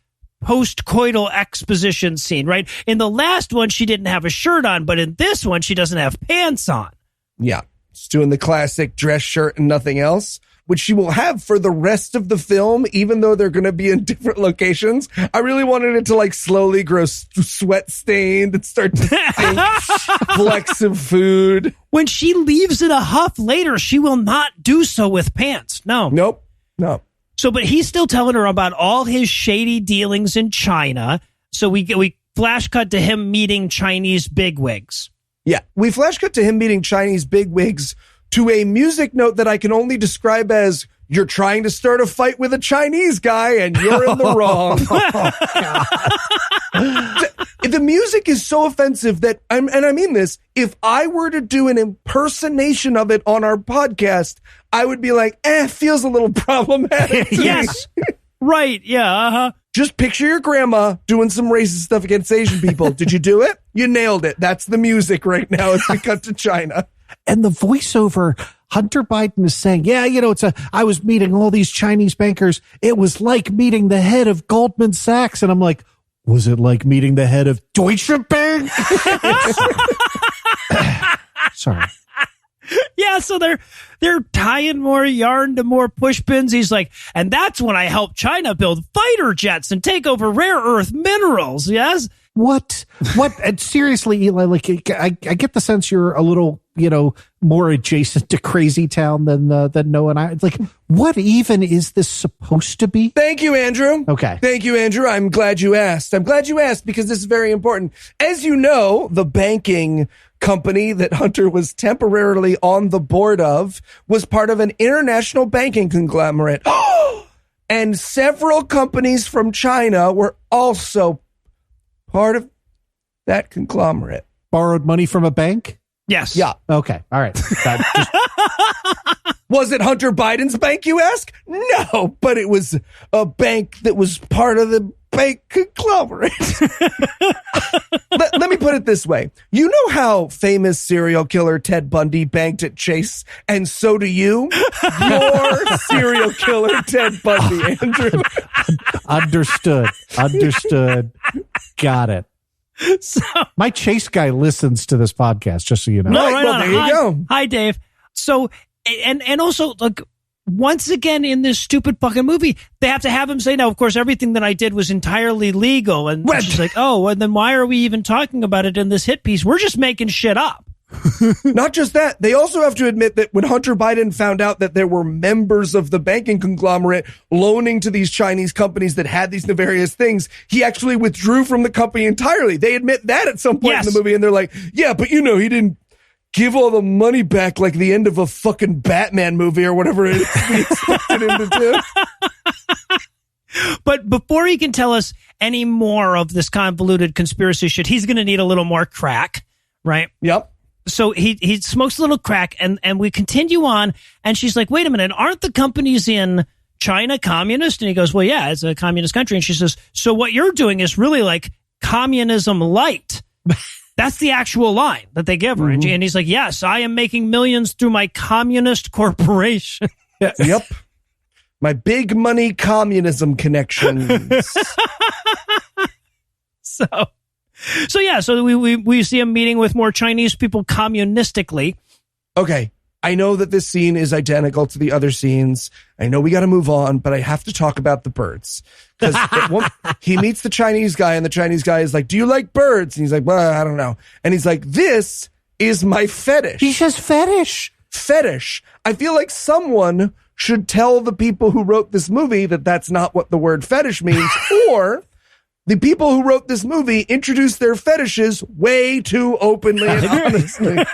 post-coital exposition scene, right? In the last one, she didn't have a shirt on, but in this one, she doesn't have pants on. Yeah. She's doing the classic dress shirt and nothing else, which she will have for the rest of the film, even though they're going to be in different locations. I really wanted it to like slowly grow sweat stained and start to stink flecks of food. When she leaves in a huff later, she will not do so with pants. No. Nope. No. So, but he's still telling her about all his shady dealings in China. So we flash cut to him meeting Chinese bigwigs. Yeah, we flash cut to him meeting Chinese bigwigs to a music note that I can only describe as, "You're trying to start a fight with a Chinese guy and you're in the wrong." The music is so offensive that, I mean this, if I were to do an impersonation of it on our podcast, I would be like, feels a little problematic to Yes. me. Right. Yeah. Just picture your grandma doing some racist stuff against Asian people. Did you do it? You nailed it. That's the music right now as we cut to China. And the voiceover, Hunter Biden is saying, yeah, I was meeting all these Chinese bankers. It was like meeting the head of Goldman Sachs. And I'm like, was it like meeting the head of Deutsche Bank? Sorry. Yeah, so they're tying more yarn to more push pins. He's like, and that's when I helped China build fighter jets and take over rare earth minerals. Yes. What? And seriously, Eli, like I get the sense you're a little, more adjacent to Crazy Town than Noah and I. It's like, what even is this supposed to be? Thank you, Andrew. Okay. Thank you, Andrew. I'm glad you asked. Because this is very important. As you know, the banking company that Hunter was temporarily on the board of was part of an international banking conglomerate. And several companies from China were also part of that conglomerate. Borrowed money from a bank? Yes. Yeah. Okay. All right. Was it Hunter Biden's bank, you ask? No, but it was a bank that was part of the bank conglomerate. Let me put it this way. You know how famous serial killer Ted Bundy banked at Chase, and so do you? You're serial killer Ted Bundy, Andrew. Understood. Got it. So, my Chase guy listens to this podcast, just so you know. no, right well, on. there you go. Hi, Dave. So, and also, like, once again in this stupid fucking movie, they have to have him say, now, of course, everything that I did was entirely legal. And she's like, oh, and then why are we even talking about it in this hit piece? We're just making shit up. Not just that, they also have to admit that when Hunter Biden found out that there were members of the banking conglomerate loaning to these Chinese companies that had these nefarious things, he actually withdrew from the company entirely. They admit that at some point in the movie, and they're like, yeah, but he didn't give all the money back like the end of a fucking Batman movie or whatever it is we expected him to do. But before he can tell us any more of this convoluted conspiracy shit, he's going to need a little more crack, right? Yep. So he smokes a little crack, and we continue on, and she's like, wait a minute, aren't the companies in China communist? And he goes, well, yeah, it's a communist country. And she says, so what you're doing is really like communism light. That's the actual line that they give her. Mm-hmm. And he's like, yes, I am making millions through my communist corporation. Yep. My big money communism connections. So we see him meeting with more Chinese people communistically. Okay. I know that this scene is identical to the other scenes. I know we got to move on, but I have to talk about the birds. Because he meets the Chinese guy, and the Chinese guy is like, do you like birds? And he's like, well, I don't know. And he's like, this is my fetish. He says fetish. Fetish. I feel like someone should tell the people who wrote this movie that that's not what the word fetish means, or the people who wrote this movie introduced their fetishes way too openly and honestly.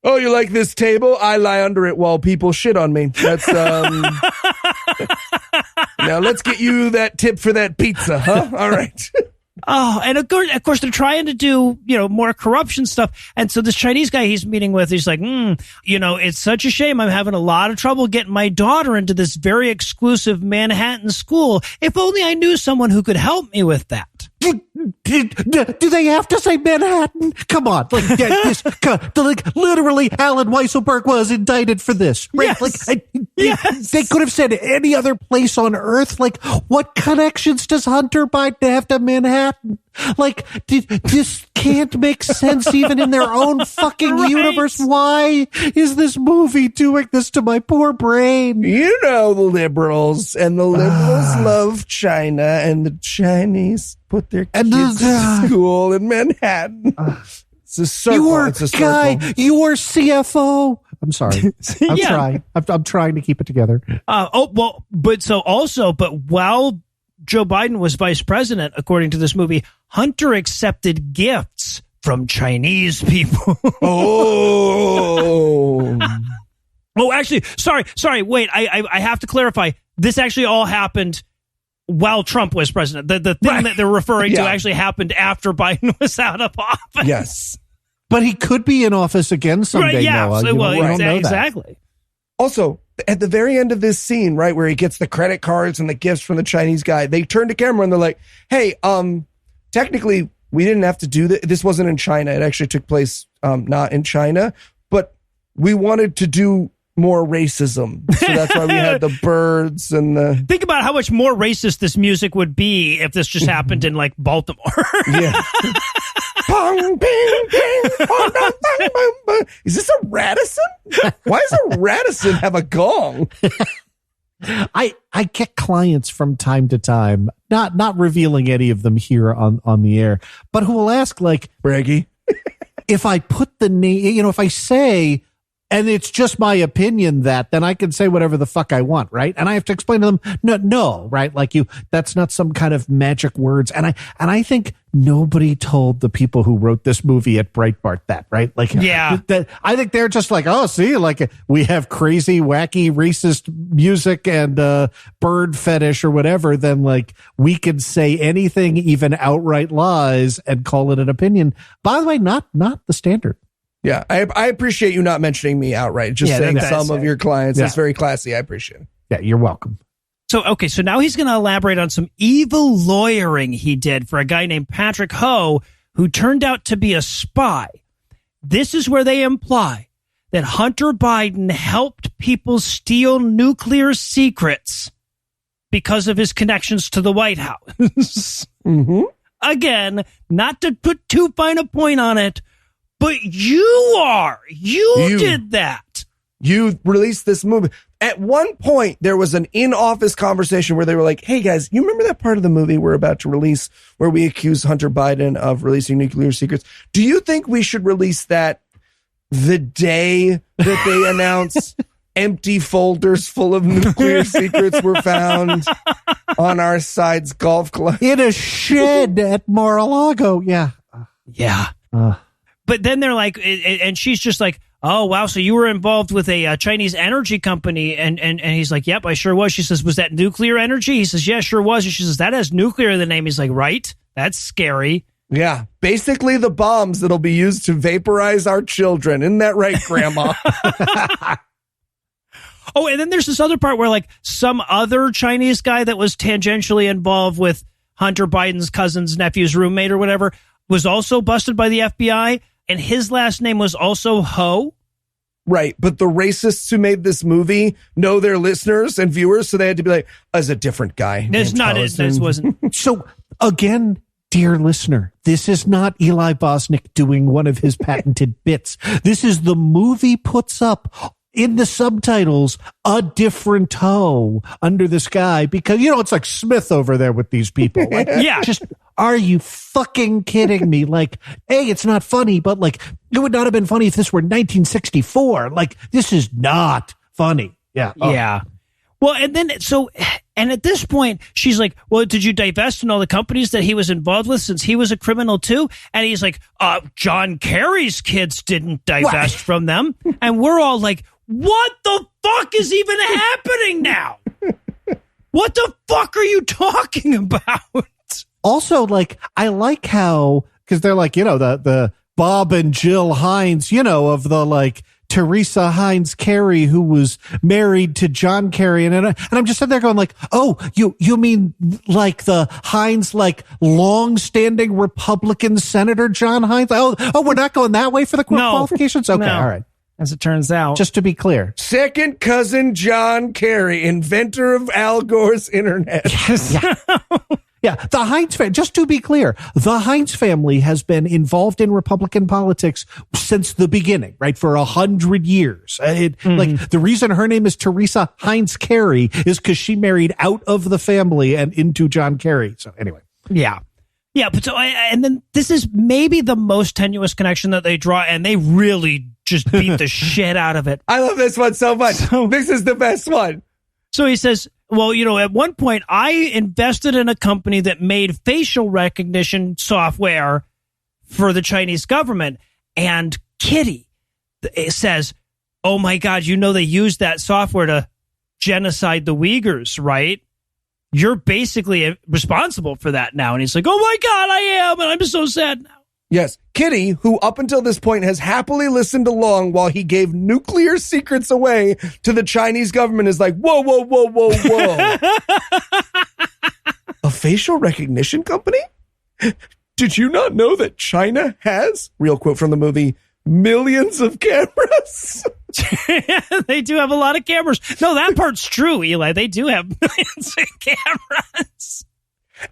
Oh, you like this table? I lie under it while people shit on me. That's, now let's get you that tip for that pizza, huh? All right. Oh, and of course, they're trying to do, more corruption stuff. And so this Chinese guy he's meeting with, he's like, it's such a shame. I'm having a lot of trouble getting my daughter into this very exclusive Manhattan school. If only I knew someone who could help me with that. Do they have to say Manhattan? Come on. Literally, Alan Weisselberg was indicted for this. Right? Yes. They could have said any other place on Earth. Like, what connections does Hunter Biden have to Manhattan? Like, this can't make sense even in their own fucking universe. Why is this movie doing this to my poor brain? You know the liberals, and the liberals love China, and the Chinese put their kids to school in Manhattan. It's a circle. It's a circle. Guy, you're CFO. I'm sorry. I'm trying. I'm trying to keep it together. But while Joe Biden was vice president, according to this movie, Hunter accepted gifts from Chinese people. Oh, actually, sorry. Wait, I have to clarify. This actually all happened while Trump was president. The thing that they're referring to actually happened after Biden was out of office. Yes. But he could be in office again someday, right, yeah. Noah. So, we don't know exactly. Also, at the very end of this scene, right, where he gets the credit cards and the gifts from the Chinese guy, they turn to camera and they're like, hey, technically we didn't have to do this. This wasn't in China. It actually took place not in China, but we wanted to do more racism. So that's why we had the birds and the... Think about how much more racist this music would be if this just happened in like Baltimore. Yeah. Bong, bing, bing, bong, bong, bong, bong, bong. Is this a Radisson? Why does a Radisson have a gong? I get clients from time to time, not revealing any of them here on the air, but who will ask, like, Braggy, if I put the name, if I say, and it's just my opinion that, then I can say whatever the fuck I want, right? And I have to explain to them, no, right? Like that's not some kind of magic words. And I think nobody told the people who wrote this movie at Breitbart that, right? Like, yeah, I think they're just like, oh, see, like we have crazy, wacky, racist music and bird fetish or whatever. Then like we can say anything, even outright lies, and call it an opinion. By the way, not the standard. Yeah, I appreciate you not mentioning me outright. Just saying some of your clients. That's very classy. I appreciate it. Yeah, you're welcome. So now he's going to elaborate on some evil lawyering he did for a guy named Patrick Ho, who turned out to be a spy. This is where they imply that Hunter Biden helped people steal nuclear secrets because of his connections to the White House. Mm-hmm. Again, not to put too fine a point on it, but you did that. You released this movie. At one point, there was an in-office conversation where they were like, hey, guys, you remember that part of the movie we're about to release where we accuse Hunter Biden of releasing nuclear secrets? Do you think we should release that the day that they announce empty folders full of nuclear secrets were found on our side's golf club? In a shed at Mar-a-Lago. Yeah. Yeah. But then they're like, and she's just like, oh, wow, so you were involved with a Chinese energy company. And he's like, yep, I sure was. She says, was that nuclear energy? He says, yeah, sure was. And she says, that has nuclear in the name. He's like, right? That's scary. Yeah, basically the bombs that'll be used to vaporize our children. Isn't that right, Grandma? Oh, and then there's this other part where like some other Chinese guy that was tangentially involved with Hunter Biden's cousin's nephew's roommate or whatever was also busted by the FBI. And his last name was also Ho. Right. But the racists who made this movie know their listeners and viewers. So they had to be like, as a different guy. It's not it. This wasn't. So again, dear listener, this is not Eli Bosnick doing one of his patented bits. This is the movie puts up in the subtitles a different Ho under the sky because, it's like Smith over there with these people. Like, yeah. Just, are you fucking kidding me? Like, A, it's not funny, but like, it would not have been funny if this were 1964. Like, this is not funny. Yeah. Oh. Yeah. Well, and at this point, she's like, well, did you divest in all the companies that he was involved with since he was a criminal too? And he's like, John Kerry's kids didn't divest from them. And we're all like, what the fuck is even happening now? What the fuck are you talking about? Also, like, I like how, because they're like, the Bob and Jill Hines, of the like Teresa Hines Carey, who was married to John Kerry. And I'm just sitting there going like, oh, you mean like the Hines, like long-standing Republican Senator John Hines? Oh, we're not going that way for the qualifications? Okay, all right. As it turns out. Just to be clear. Second cousin John Kerry, inventor of Al Gore's internet. Yes. Yeah, the Hines family, just to be clear, the Hines family has been involved in Republican politics since the beginning, right? For 100 years. Like the reason her name is Teresa Hines Carey is because she married out of the family and into John Kerry. So anyway. Yeah. Yeah. But and then this is maybe the most tenuous connection that they draw, and they really just beat the shit out of it. I love this one so much. This is the best one. So he says, well, at one point I invested in a company that made facial recognition software for the Chinese government. And Kitty says, oh my God, they used that software to genocide the Uyghurs, right? You're basically responsible for that now. And he's like, oh my God, I am. And I'm so sad now. Yes. Kitty, who up until this point has happily listened along while he gave nuclear secrets away to the Chinese government, is like, whoa, whoa, whoa, whoa, whoa. A facial recognition company? Did you not know that China has, real quote from the movie, millions of cameras? They do have a lot of cameras. No, that part's true, Eli. They do have millions of cameras.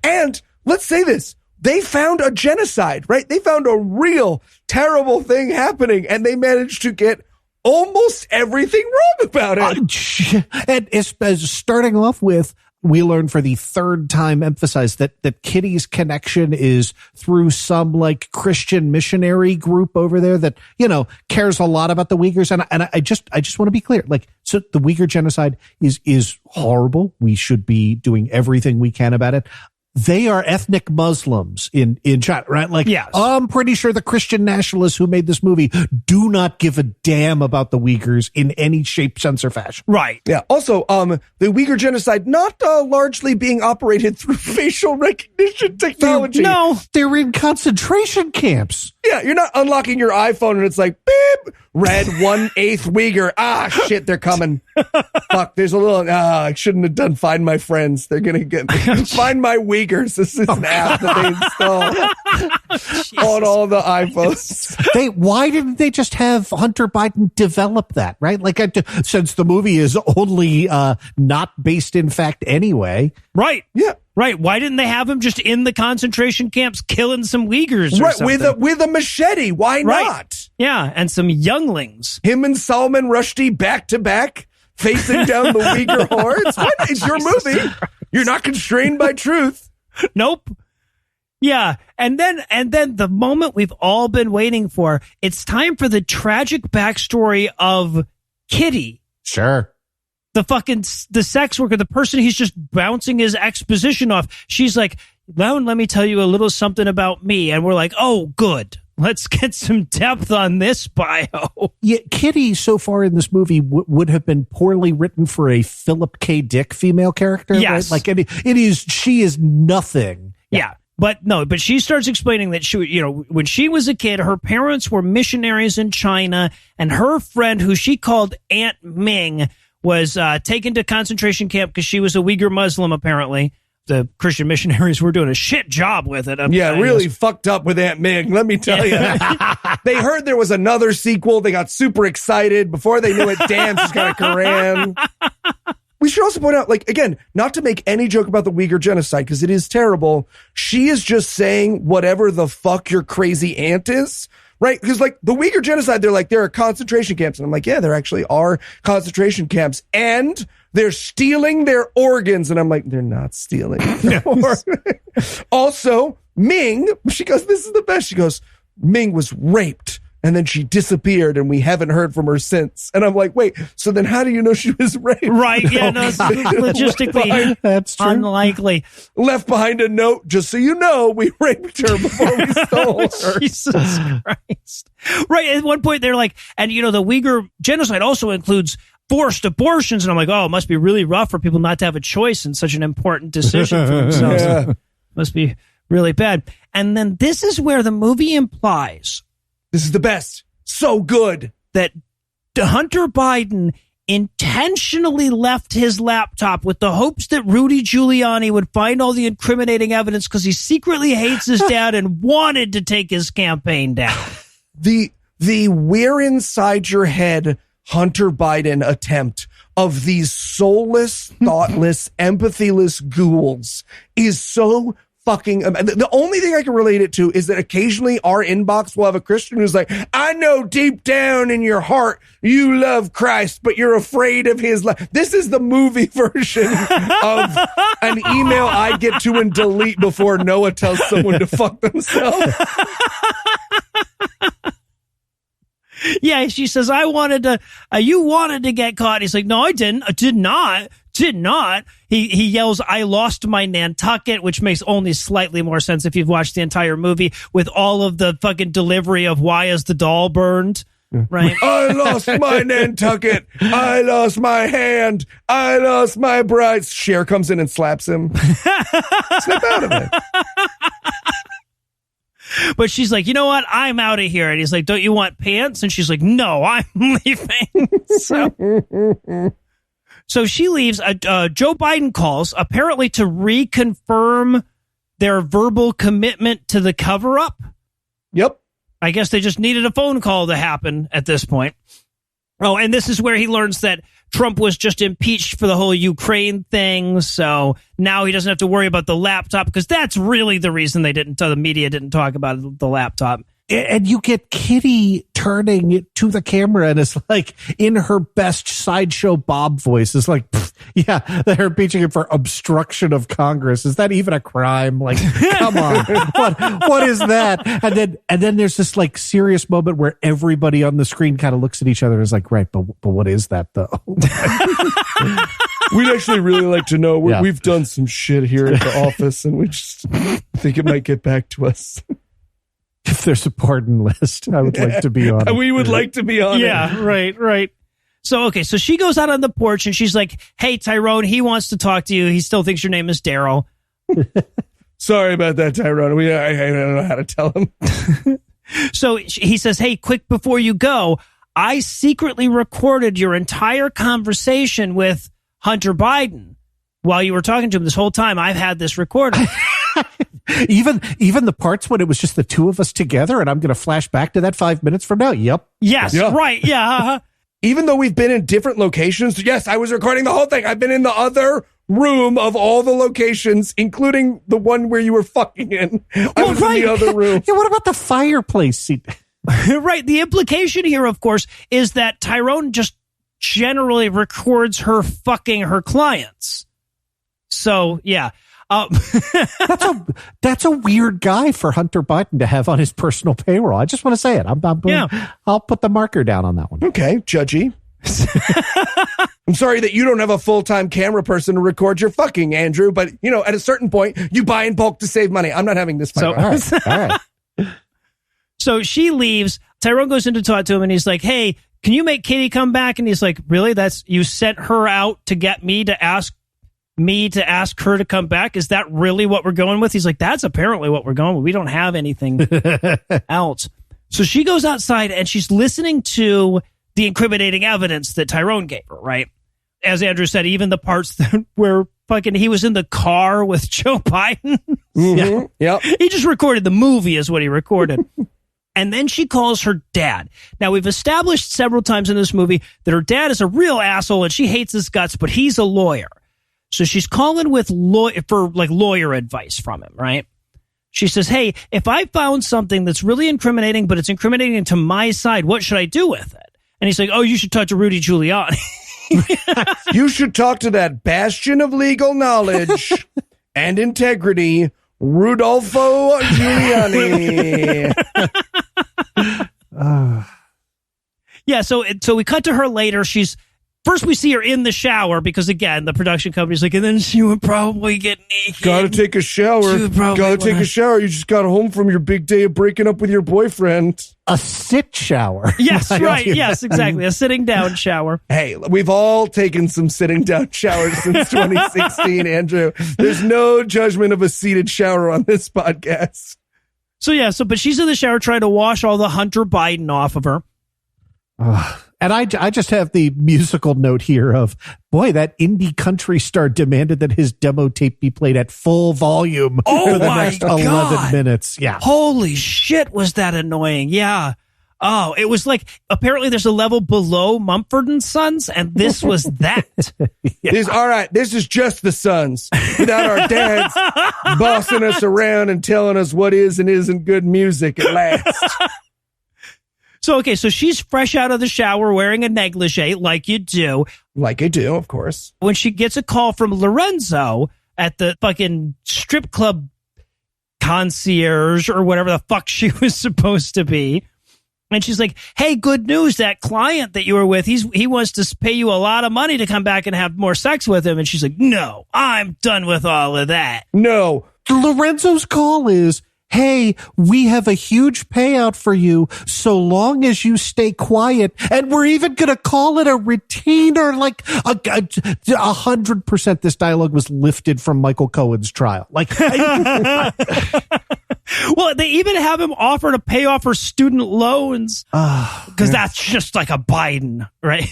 And let's say this. They found a genocide, right? They found a real terrible thing happening, and they managed to get almost everything wrong about it. And as starting off with, we learned for the third time emphasized that Kitty's connection is through some like Christian missionary group over there that, you know, cares a lot about the Uyghurs. And I just want to be clear. Like, so the Uyghur genocide is horrible. We should be doing everything we can about it. They are ethnic Muslims in China, right? Like, yes. I'm pretty sure the Christian nationalists who made this movie do not give a damn about the Uyghurs in any shape, sense, or fashion. Right. Yeah. Also, the Uyghur genocide not largely being operated through facial recognition technology. They're in concentration camps. Yeah, you're not unlocking your iPhone and it's like, beep, red 1/8 Uyghur. Ah, shit, they're coming. Fuck, there's a little, I shouldn't have done Find My Friends. They're going to get Find My Uyghurs. This is an app that they install on all the iPhones. Why didn't they just have Hunter Biden develop that, right? Like, since the movie is only not based in fact anyway. Right. Yeah. Right. Why didn't they have him just in the concentration camps killing some Uyghurs or right, something? with a machete. Why Right. not? Yeah, and some younglings. Him and Salman Rushdie back to back, facing down the Uyghur hordes. What? It's your movie. You're not constrained by truth. Nope. Yeah, and then the moment we've all been waiting for, it's time for the tragic backstory of Kitty. Sure. The sex worker, the person he's just bouncing his exposition off. She's like, now let me tell you a little something about me. And we're like, oh, good. Let's get some depth on this bio. Yeah, Kitty so far in this movie would have been poorly written for a Philip K. Dick female character. Yes. Right? Like she is nothing. Yeah. But she starts explaining that when she was a kid, her parents were missionaries in China, and her friend, who she called Aunt Ming, was taken to concentration camp because she was a Uyghur Muslim, apparently. The Christian missionaries were doing a shit job with it. Yeah, really fucked up with Aunt Ming, let me tell you. They heard there was another sequel. They got super excited. Before they knew it, damn, she's got a Quran. We should also point out, like, again, not to make any joke about the Uyghur genocide, because it is terrible. She is just saying whatever the fuck your crazy aunt is. Right? Because, like, the Uyghur genocide, they're like, there are concentration camps. And I'm like, yeah, there actually are concentration camps. And they're stealing their organs. And I'm like, they're not stealing. Also, Ming, she goes, this is the best. She goes, Ming was raped. And then she disappeared, and we haven't heard from her since. And I'm like, wait, so then how do you know she was raped? Right, yeah, no, it's logistically that's true. Unlikely. Left behind a note, just so you know, we raped her before we stole her. Jesus Christ. Right, at one point they're like, and the Uyghur genocide also includes forced abortions. And I'm like, oh, it must be really rough for people not to have a choice in such an important decision for themselves. Yeah. Must be really bad. And then this is where the movie implies... This is the best. So good. That Hunter Biden intentionally left his laptop with the hopes that Rudy Giuliani would find all the incriminating evidence because he secretly hates his dad and wanted to take his campaign down. The we're inside your head Hunter Biden attempt of these soulless, thoughtless, empathyless ghouls is so fucking, the only thing I can relate it to is that occasionally our inbox will have a Christian who's like, I know deep down in your heart you love Christ, but you're afraid of his love. This is the movie version of an email I get to and delete before Noah tells someone to fuck themselves. Yeah, she says, you wanted to get caught. He's like, no, I didn't. I did not. He yells, I lost my Nantucket, which makes only slightly more sense if you've watched the entire movie with all of the fucking delivery of why is the doll burned, right? I lost my Nantucket. I lost my hand. I lost my bride. Cher comes in and slaps him. Snap out of it. But she's like, you know what? I'm out of here. And he's like, don't you want pants? And she's like, no, I'm leaving. So she leaves. Joe Biden calls, apparently to reconfirm their verbal commitment to the cover-up. Yep. I guess they just needed a phone call to happen at this point. Oh, and this is where he learns that Trump was just impeached for the whole Ukraine thing. So now he doesn't have to worry about the laptop, because that's really the reason the media didn't talk about the laptop. And you get Kitty turning to the camera and is like, in her best Sideshow Bob voice, is like, yeah, they're impeaching him for obstruction of Congress. Is that even a crime? Like, come on, what is that? And then there's this like serious moment where everybody on the screen kind of looks at each other and is like, right, but what is that though? We'd actually really like to know. We've done some shit here at the office, and we just think it might get back to us. If there's a pardon list, I would like to be on it. We would like to be on it. Yeah, right. So, okay, so she goes out on the porch and she's like, hey, Tyrone, he wants to talk to you. He still thinks your name is Daryl. Sorry about that, Tyrone. I don't know how to tell him. So he says, hey, quick before you go, I secretly recorded your entire conversation with Hunter Biden while you were talking to him this whole time. I've had this recorded. Even the parts when it was just the two of us together, and I'm going to flash back to that 5 minutes from now. Yep. Yes, yeah. Right. Yeah. Even though we've been in different locations, yes, I was recording the whole thing. I've been in the other room of all the locations, including the one where you were fucking in. I was in the other room. Yeah, what about the fireplace seat? Right. The implication here, of course, is that Tyrone just generally records her fucking her clients. So, yeah. That's a weird guy for Hunter Biden to have on his personal payroll. I just want to say it. I'll put the marker down on that one. Okay, judgy. I'm sorry that you don't have a full-time camera person to record your fucking, Andrew, but, at a certain point, you buy in bulk to save money. I'm not having this fight. All right. So she leaves. Tyrone goes in to talk to him, and he's like, hey, can you make Kitty come back? And he's like, really? You sent her out to get me to ask her to come back? Is that really what we're going with? He's like, that's apparently what we're going with. We don't have anything else. So she goes outside and she's listening to the incriminating evidence that Tyrone gave her, right? As Andrew said, even the parts where fucking he was in the car with Joe Biden. Mm-hmm. Yep. He just recorded the movie is what he recorded. And then she calls her dad. Now, we've established several times in this movie that her dad is a real asshole and she hates his guts, but he's a lawyer. So she's calling for lawyer advice from him, right? She says, hey, if I found something that's really incriminating, but it's incriminating to my side, what should I do with it? And he's like, oh, you should talk to Rudy Giuliani. You should talk to that bastion of legal knowledge and integrity, Rudolfo Giuliani. Yeah, so we cut to her later. First, we see her in the shower because, again, the production company's like, and then she would probably get naked. Gotta take a shower. You just got home from your big day of breaking up with your boyfriend. A sit shower. Yes, right. Yes, exactly. A sitting down shower. Hey, we've all taken some sitting down showers since 2016, Andrew. There's no judgment of a seated shower on this podcast. But she's in the shower trying to wash all the Hunter Biden off of her. And I just have the musical note here of, boy, that indie country star demanded that his demo tape be played at full volume for the next 11 minutes. Yeah. Holy shit, was that annoying. Yeah. Oh, it was like, apparently there's a level below Mumford and Sons, and this was that. Yeah. All right, this is just the Sons, without our dads bossing us around and telling us what is and isn't good music at last. So she's fresh out of the shower wearing a negligee, like you do. Like I do, of course. When she gets a call from Lorenzo at the fucking strip club concierge or whatever the fuck she was supposed to be. And she's like, hey, good news. That client that you were with, he wants to pay you a lot of money to come back and have more sex with him. And she's like, no, I'm done with all of that. No. Lorenzo's call is, hey, we have a huge payout for you so long as you stay quiet. And we're even going to call it a retainer. Like 100% this dialogue was lifted from Michael Cohen's trial. Like, well, they even have him offer to pay off her student loans because that's just like a Biden, right?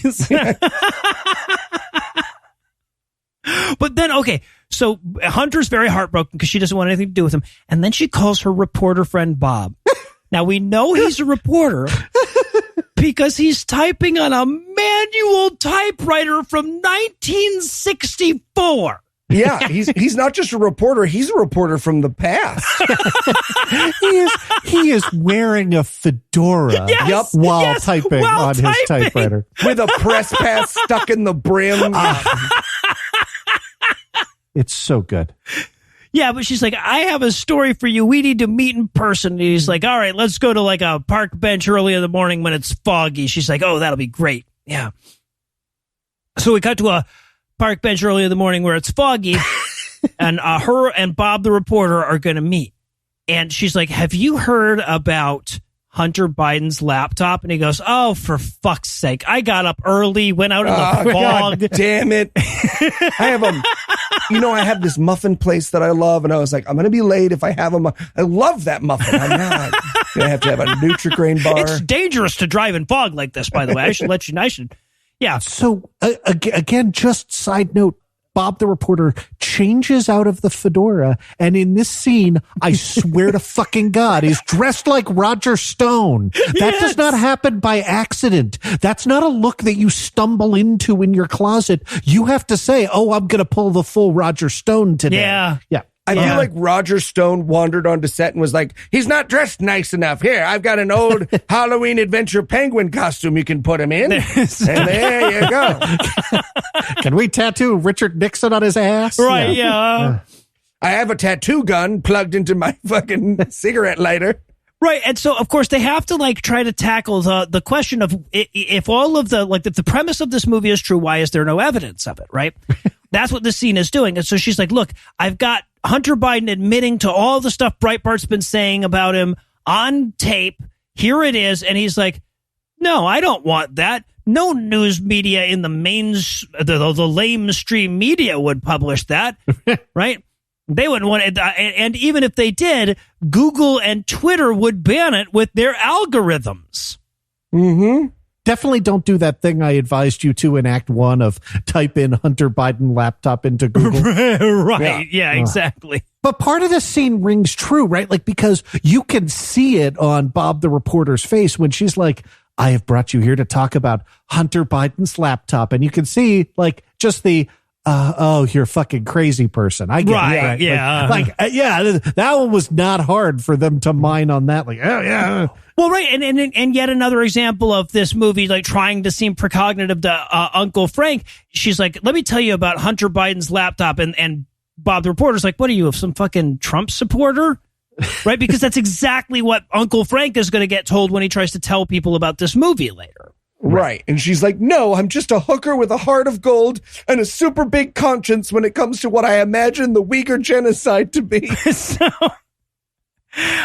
But then, okay, so Hunter's very heartbroken because she doesn't want anything to do with him. And then she calls her reporter friend Bob. Now, we know he's a reporter because he's typing on a manual typewriter from 1964. Yeah, he's not just a reporter, he's a reporter from the past. he is wearing a fedora while typing on his typewriter. With a press pass stuck in the brim. It's so good. Yeah, but she's like, I have a story for you. We need to meet in person. And he's like, all right, let's go to like a park bench early in the morning when it's foggy. She's like, oh, that'll be great. Yeah. So we cut to a park bench early in the morning where it's foggy and her and Bob the reporter are going to meet. And she's like, have you heard about Hunter Biden's laptop? And he goes, oh, for fuck's sake. I got up early, went out in the fog. God damn it. I have this muffin place that I love. And I was like, I'm going to be late if I have I love that muffin. I'm not going to have a Nutri-Grain bar. It's dangerous to drive in fog like this, by the way. I should let you know. Yeah. So again, just side note, Bob the reporter changes out of the fedora, and in this scene, I swear to fucking God, is dressed like Roger Stone. That does not happen by accident. That's not a look that you stumble into in your closet. You have to say, oh, I'm going to pull the full Roger Stone today. Yeah. I feel like Roger Stone wandered onto set and was like, he's not dressed nice enough. Here, I've got an old Halloween Adventure Penguin costume you can put him in. And there you go. Can we tattoo Richard Nixon on his ass? Right, yeah. I have a tattoo gun plugged into my fucking cigarette lighter. Right, and so of course they have to like try to tackle the question of if all of the if the premise of this movie is true, why is there no evidence of it? Right, that's what this scene is doing. And so she's like, "Look, I've got Hunter Biden admitting to all the stuff Breitbart's been saying about him on tape. Here it is," and he's like, "No, I don't want that. No news media in the lamestream media would publish that, right?" They wouldn't want it. And even if they did, Google and Twitter would ban it with their algorithms. Mm-hmm. Definitely don't do that thing I advised you to in Act 1 of type in Hunter Biden laptop into Google. Right. Yeah, exactly. But part of this scene rings true, right? Like, because you can see it on Bob the reporter's face when she's like, I have brought you here to talk about Hunter Biden's laptop. And you can see like just the, oh, you're a fucking crazy person. I get it. Right, yeah. That one was not hard for them to mine on that. Like, oh, yeah. Well, right. And yet another example of this movie, like trying to seem precognitive to Uncle Frank. She's like, let me tell you about Hunter Biden's laptop. And Bob the reporter's like, what are you, some fucking Trump supporter? Right. Because that's exactly what Uncle Frank is going to get told when he tries to tell people about this movie later. Right. And she's like, no, I'm just a hooker with a heart of gold and a super big conscience when it comes to what I imagine the Uyghur genocide to be.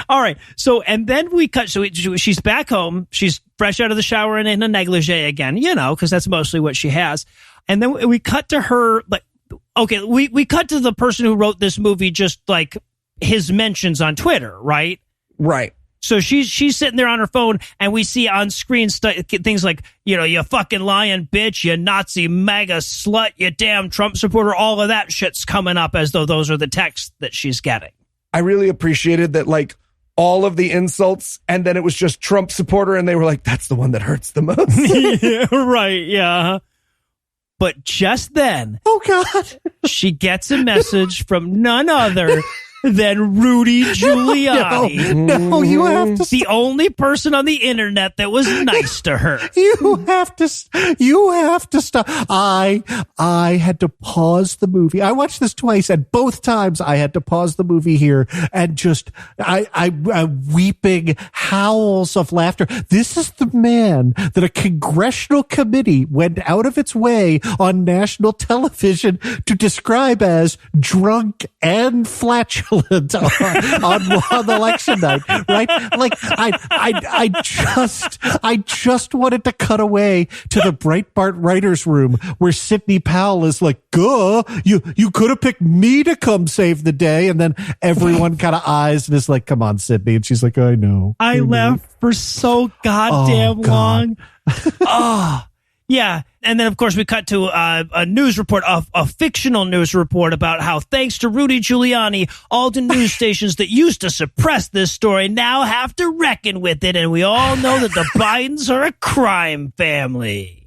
All right. So, and then we cut. So she's back home. She's fresh out of the shower and in a negligee again, because that's mostly what she has. And then we cut to her. Like, okay, we cut to the person who wrote this movie, just like his mentions on Twitter. Right. Right. So she's sitting there on her phone, and we see on screen things like, you fucking lying bitch, you Nazi MAGA slut, you damn Trump supporter. All of that shit's coming up as though those are the texts that she's getting. I really appreciated that, like, all of the insults, and then it was just Trump supporter, and they were like, that's the one that hurts the most. Yeah, right, yeah. But just then, oh God, she gets a message from none other than Rudy Giuliani. No, you have to. The only person on the internet that was nice to her. You have to stop. I had to pause the movie. I watched this twice, and both times I had to pause the movie here and just I weeping howls of laughter. This is the man that a congressional committee went out of its way on national television to describe as drunk and flatulent. fraudulent on election night, right? Like I just wanted to cut away to the Breitbart writers room where Sidney Powell is like, you could have picked me to come save the day. And then everyone kind of eyes and is like, come on, Sidney. And she's like, I know. I laughed for so goddamn long. Yeah. And then, of course, we cut to a news report, a fictional news report about how, thanks to Rudy Giuliani, all the news stations that used to suppress this story now have to reckon with it. And we all know that the Bidens are a crime family.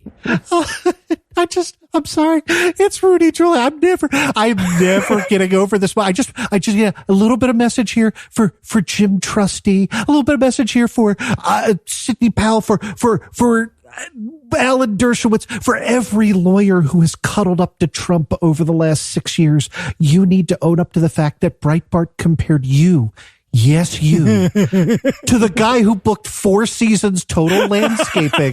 I'm sorry. It's Rudy Giuliani. I'm never getting over this. I just, yeah, a little bit of message here for Jim Trusty, a little bit of message here for Sidney Powell, for Alan Dershowitz, for every lawyer who has cuddled up to Trump over the last 6 years. You need to own up to the fact that Breitbart compared you, yes, you, to the guy who booked 4 seasons total landscaping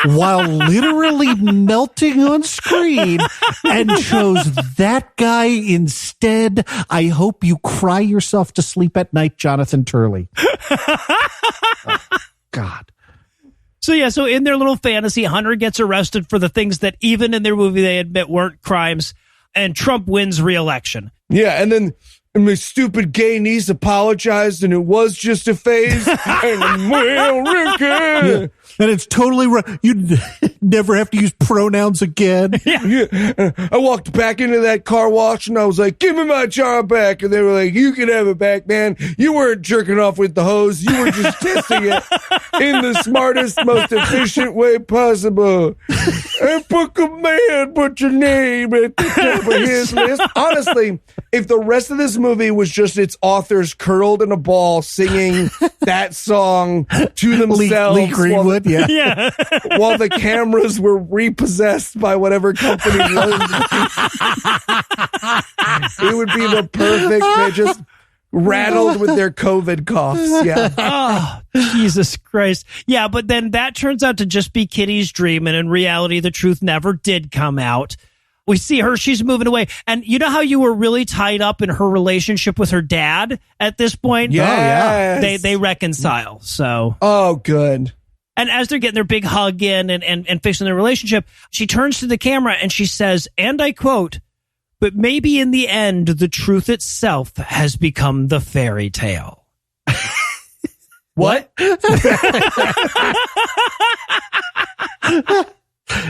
while literally melting on screen and chose that guy instead. I hope you cry yourself to sleep at night, Jonathan Turley. Oh, God. So in their little fantasy, Hunter gets arrested for the things that even in their movie they admit weren't crimes, and Trump wins re-election. Yeah, and then my stupid gay niece apologized, and it was just a phase. And well, Ricky. Yeah. And it's totally right. You never have to use pronouns again. Yeah. I walked back into that car wash, and I was like, give me my jar back. And they were like, you can have it back, man. You weren't jerking off with the hose. You were just testing it in the smartest, most efficient way possible. And put your name at the top of his list. Honestly, if the rest of this movie was just its authors curled in a ball singing that song to themselves, Lee Greenwood, yeah. while the cameras were repossessed by whatever company was, it would be the perfect. They just rattled with their COVID coughs. Yeah. Oh, Jesus Christ. Yeah, but then that turns out to just be Kitty's dream, and in reality, the truth never did come out. We see her, she's moving away. And you know how you were really tied up in her relationship with her dad at this point? Yes. Oh, yeah. They reconcile. So. Oh, good. And as they're getting their big hug in and fixing their relationship, she turns to the camera and she says, and I quote, "But maybe in the end, the truth itself has become the fairy tale." What?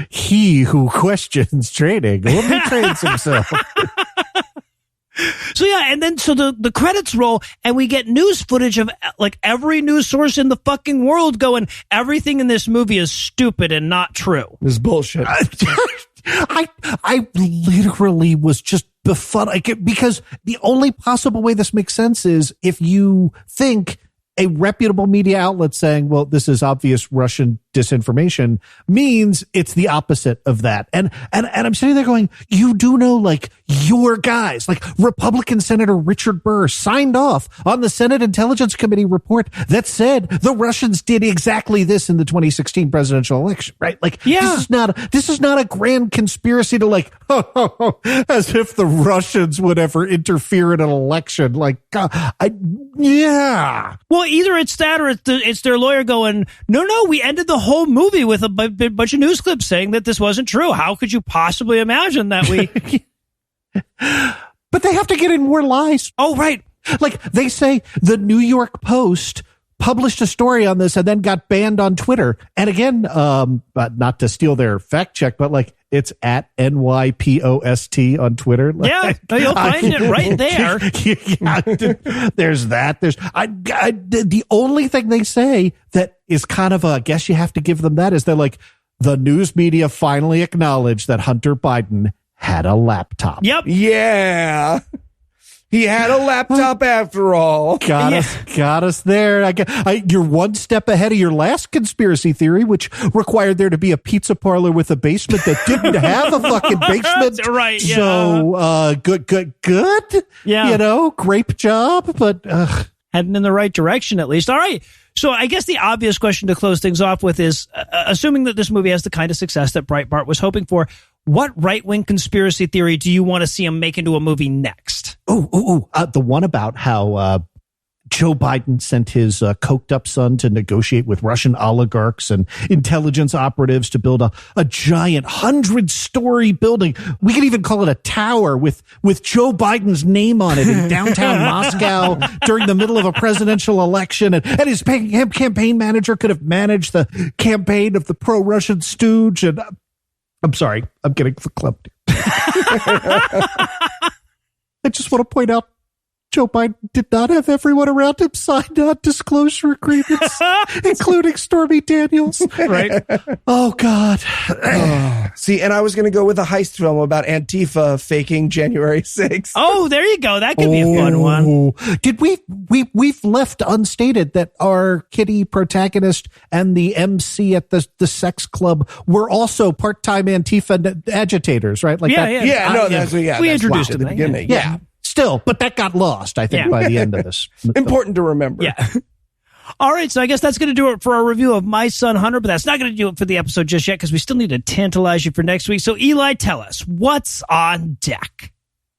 He who questions training only trains himself. So yeah, and then so the credits roll and we get news footage of like every news source in the fucking world going, everything in this movie is stupid and not true. This is bullshit. I literally was just befuddled because the only possible way this makes sense is if you think a reputable media outlet saying, well, this is obvious Russian disinformation means it's the opposite of that. And I'm sitting there going, you do know, like, your guys, like Republican Senator Richard Burr signed off on the Senate Intelligence Committee report that said the Russians did exactly this in the 2016 presidential election, right? Like, yeah. This is not a grand conspiracy to like, as if the Russians would ever interfere in an election. Like, yeah. Well, either it's that or it's their lawyer going, no, we ended the whole movie with a bunch of news clips saying that this wasn't true. How could you possibly imagine that we... But they have to get in more lies. Oh, right. Like they say the New York Post published a story on this and then got banned on Twitter. And again, not to steal their fact check, but like it's at NYPOST on Twitter. Yeah, you'll find it right there. Yeah, there's that. The only thing they say that is kind of I guess you have to give them that is they're like, the news media finally acknowledged that Hunter Biden had a laptop. Yep. Yeah. He had a laptop after all. Got us there. You're one step ahead of your last conspiracy theory, which required there to be a pizza parlor with a basement that didn't have a fucking basement. Right. Yeah. So, good. Yeah. You know, great job, but heading in the right direction at least. All right. So I guess the obvious question to close things off with is, assuming that this movie has the kind of success that Breitbart was hoping for, what right-wing conspiracy theory do you want to see him make into a movie next? The one about how Joe Biden sent his coked-up son to negotiate with Russian oligarchs and intelligence operatives to build a giant 100-story building. We could even call it a tower with Joe Biden's name on it in downtown Moscow during the middle of a presidential election. And his campaign manager could have managed the campaign of the pro-Russian stooge. And I'm sorry, I'm getting verklempt. I just want to point out, Joe Biden did not have everyone around him sign non-disclosure agreements, including Stormy Daniels. Right? Oh, God. See, and I was going to go with a heist film about Antifa faking January 6th. Oh, there you go. That could be a fun one. Did we've left unstated that our kitty protagonist and the MC at the sex club were also part-time Antifa agitators, right? Like Yeah. We introduced at the beginning. Yeah. Still, but that got lost, I think, by the end of this. Important to remember. Yeah. All right, so I guess that's going to do it for our review of My Son Hunter, but that's not going to do it for the episode just yet because we still need to tantalize you for next week. So, Eli, tell us, what's on deck?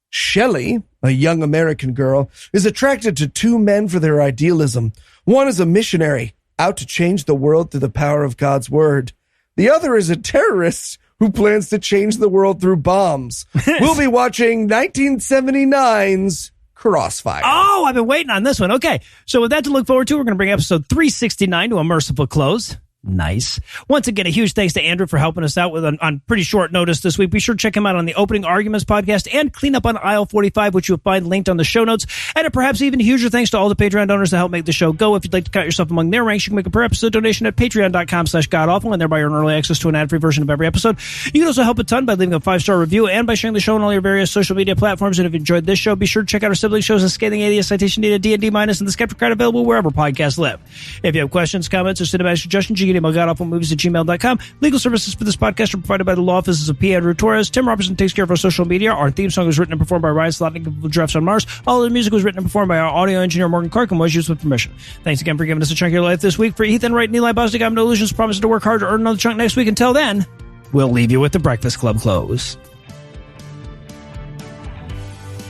Shelley, a young American girl, is attracted to two men for their idealism. One is a missionary, out to change the world through the power of God's word. The other is a terrorist who plans to change the world through bombs. We'll be watching 1979's Crossfire. Oh, I've been waiting on this one. Okay, so with that to look forward to, we're going to bring episode 369 to a merciful close. Nice. Once again, a huge thanks to Andrew for helping us out with on pretty short notice this week. Be sure to check him out on the Opening Arguments podcast and Clean Up on Aisle 45, which you'll find linked on the show notes. And perhaps even huger thanks to all the Patreon donors that help make the show go. If you'd like to count yourself among their ranks, you can make a per episode donation at patreon.com/godawful and thereby earn early access to an ad-free version of every episode. You can also help a ton by leaving a 5-star review and by sharing the show on all your various social media platforms. And if you enjoyed this show, be sure to check out our sibling shows, The Scathing Atheist, Citation Needed, D&D Minus, and The Skeptic Crowd, available wherever podcasts live. If you have questions, comments, or cinematic suggestions, you can email godawfulmovies@gmail.com. Legal services for this podcast are provided by the law offices of P. Andrew Torrez. Tim Robertson takes care of our social media. Our theme song was written and performed by Ryan Slotnick of Drafts on Mars. All of the music was written and performed by our audio engineer Morgan Clark and was used with permission. Thanks again for giving us a chunk of your life this week. For Ethan Wright and Eli Bosnick, I'm No Illusions, promising to work hard to earn another chunk next week. Until then, we'll leave you with the Breakfast Club close.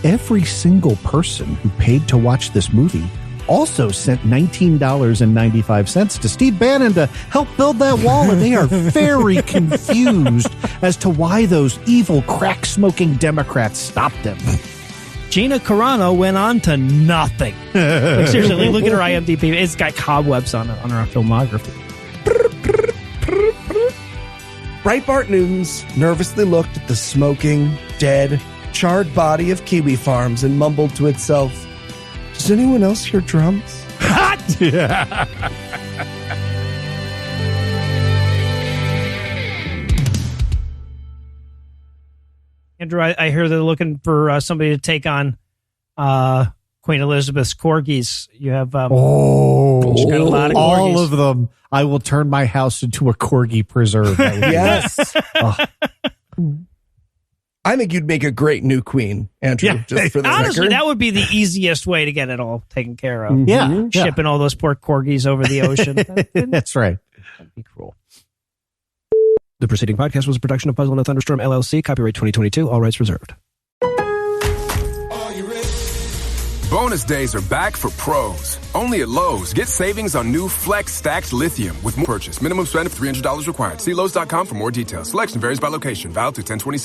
Every single person who paid to watch this movie also sent $19.95 to Steve Bannon to help build that wall, and they are very confused as to why those evil crack-smoking Democrats stopped them. Gina Carano went on to nothing. Like, seriously, look at her IMDb. It's got cobwebs on her filmography. Breitbart News nervously looked at the smoking, dead, charred body of Kiwi Farms and mumbled to itself, "Does anyone else hear drums?" Yeah. Andrew, I hear they're looking for somebody to take on Queen Elizabeth's corgis. You have she's got a lot of corgis. All of them. I will turn my house into a corgi preserve. Yes. I think you'd make a great new queen, Andrew. Yeah. Just for the Honestly, record. that would be the easiest way to get it all taken care of. Yeah. Shipping all those poor corgis over the ocean. That's right. That'd be cruel. The preceding podcast was a production of Puzzle and a Thunderstorm, LLC. Copyright 2022. All rights reserved. Bonus days are back for pros. Only at Lowe's. Get savings on new Flex Stacked Lithium with more purchase. Minimum spend of $300 required. See Lowe's.com for more details. Selection varies by location. Valid through 10/27.